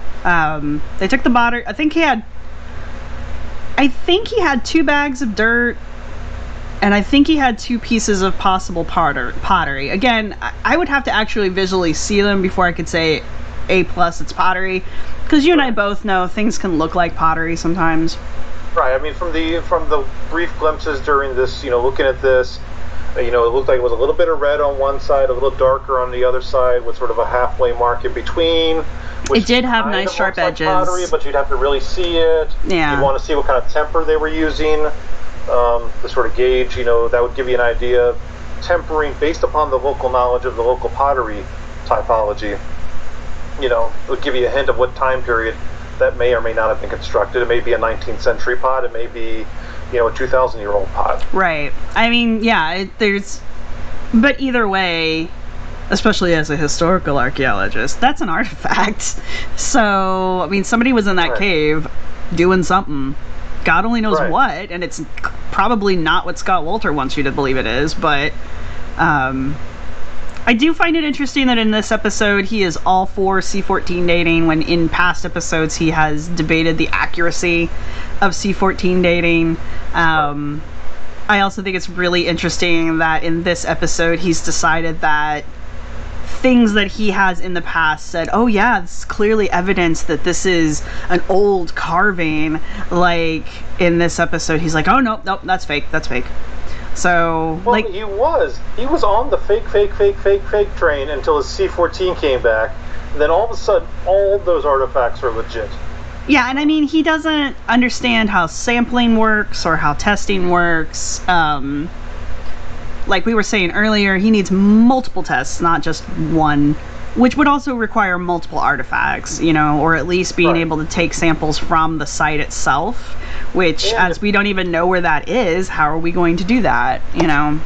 [SPEAKER 1] They took the pottery. I think he had 2 bags of dirt, and I think he had 2 pieces of possible pottery. Again, I would have to actually visually see them before I could say A+, it's pottery, because you and I both know things can look like pottery sometimes.
[SPEAKER 2] Right. I mean, from the brief glimpses during this, looking at this, it looked like it was a little bit of red on one side, a little darker on the other side, with sort of a halfway mark in between.
[SPEAKER 1] It did have nice sharp edges.
[SPEAKER 2] Pottery, but you'd have to really see it.
[SPEAKER 1] Yeah.
[SPEAKER 2] You'd want to see what kind of temper they were using to sort of gauge. That would give you an idea. Tempering based upon the local knowledge of the local pottery typology. It would give you a hint of what time period that may or may not have been constructed. It may be a 19th century pot. It may be, a 2,000-year-old pot.
[SPEAKER 1] Right. I mean, yeah, but either way, especially as a historical archaeologist, that's an artifact. So, I mean, somebody was in that cave doing something. God only knows what, and it's probably not what Scott Wolter wants you to believe it is, but I do find it interesting that in this episode he is all for C14 dating, when in past episodes he has debated the accuracy of C14 dating. I also think it's really interesting that in this episode he's decided that things that he has in the past said, oh yeah, this is clearly evidence that this is an old carving. Like in this episode he's like, oh nope, that's fake. So,
[SPEAKER 2] well,
[SPEAKER 1] like,
[SPEAKER 2] he was on the fake train until his C-14 came back. And then all of a sudden, all those artifacts are legit.
[SPEAKER 1] yeah, and I mean, he doesn't understand how sampling works or how testing works. Like we were saying earlier, he needs multiple tests, not just one, which would also require multiple artifacts, you know, or at least being able to take samples from the site itself, which, as we don't even know where that is, how are we going to do that, you know?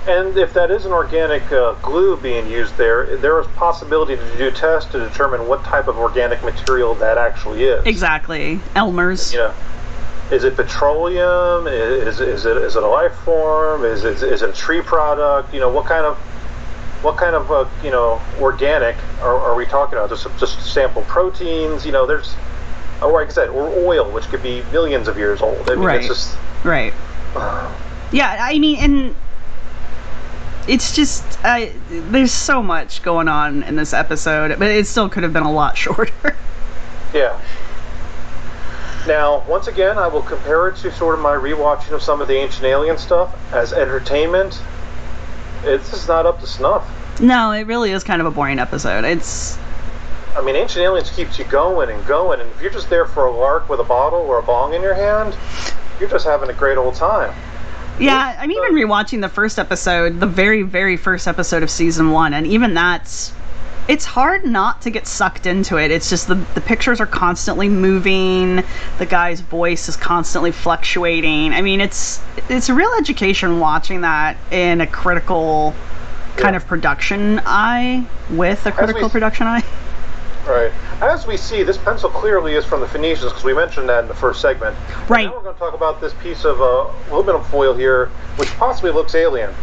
[SPEAKER 2] And if that is an organic glue being used there is possibility to do tests to determine what type of organic material that actually is.
[SPEAKER 1] Exactly. Elmer's.
[SPEAKER 2] You know, is it petroleum? Is it a life form? Is it a tree product? You know, what kind of you know, organic are we talking about? Just sample proteins? You know, there's, like I said, or oil, which could be millions of years old. I mean,
[SPEAKER 1] right.
[SPEAKER 2] It's just,
[SPEAKER 1] right. Yeah, I mean, and it's just there's so much going on in this episode, but it still could have been a lot shorter. Yeah.
[SPEAKER 2] Now, once again, I will compare it to sort of my rewatching of some of the Ancient Alien stuff as entertainment. It's just not up to snuff.
[SPEAKER 1] No, it really is kind of a boring episode. It's,
[SPEAKER 2] I mean, Ancient Aliens keeps you going and going, and if you're just there for a lark with a bottle or a bong in your hand, you're just having a great old time.
[SPEAKER 1] yeah, I'm even rewatching the first episode, the very, very first episode of season 1, and even that's, it's hard not to get sucked into it. It's just the pictures are constantly moving, the guy's voice is constantly fluctuating. I mean, it's a real education watching that in a critical kind of production eye, with a critical production eye.
[SPEAKER 2] Right. As we see, this pencil clearly is from the Phoenicians, because we mentioned that in the first segment.
[SPEAKER 1] Right.
[SPEAKER 2] Now we're going to talk about this piece of aluminum foil here, which possibly looks alien.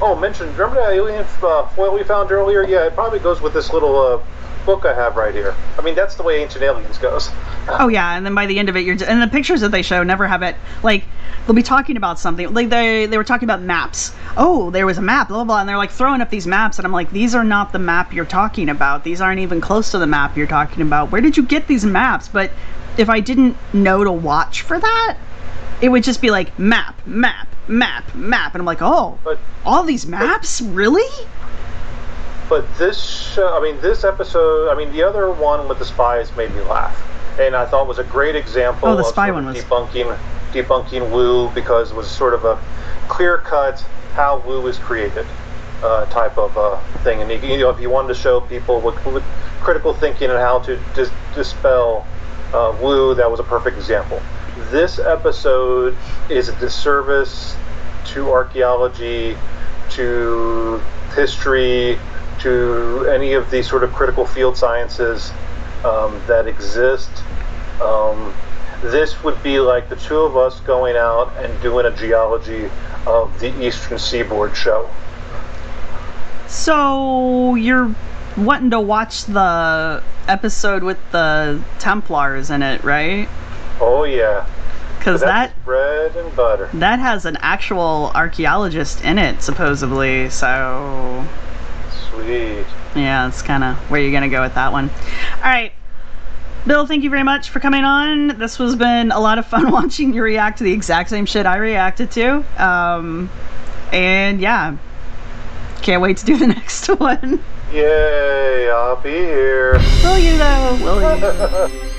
[SPEAKER 2] Oh, remember that alien foil we found earlier? Yeah, it probably goes with this little book I have right here. I mean, that's the way Ancient Aliens goes.
[SPEAKER 1] Oh yeah, and then by the end of it, and the pictures that they show never have it, like, they'll be talking about something, like they were talking about maps. Oh, there was a map, blah, blah, blah, and they're like throwing up these maps, and I'm like, these are not the map you're talking about. These aren't even close to the map you're talking about. Where did you get these maps? But if I didn't know to watch for that, it would just be like, map, map, map, map, and I'm like, oh, but all these maps? Really?
[SPEAKER 2] But this episode, I mean, the other one with the spies made me laugh. And I thought was a great example of
[SPEAKER 1] spy one was
[SPEAKER 2] debunking Wu, because it was sort of a clear-cut how Wu is created type of thing. And you know, if you wanted to show people with critical thinking and how to dispel Wu, that was a perfect example. This episode is a disservice to archaeology, to history, to any of these sort of critical field sciences that exist. This would be like the two of us going out and doing a geology of the Eastern Seaboard show.
[SPEAKER 1] So you're wanting to watch the episode with the Templars in it, right?
[SPEAKER 2] Oh yeah.
[SPEAKER 1] Because that's
[SPEAKER 2] bread and butter.
[SPEAKER 1] That has an actual archaeologist in it, supposedly, so...
[SPEAKER 2] Sweet.
[SPEAKER 1] Yeah, that's kind of where you're going to go with that one. Alright. Bill, thank you very much for coming on. This has been a lot of fun watching you react to the exact same shit I reacted to. And yeah, can't wait to do the next one.
[SPEAKER 2] Yay, I'll be here.
[SPEAKER 1] Will you though? Will you?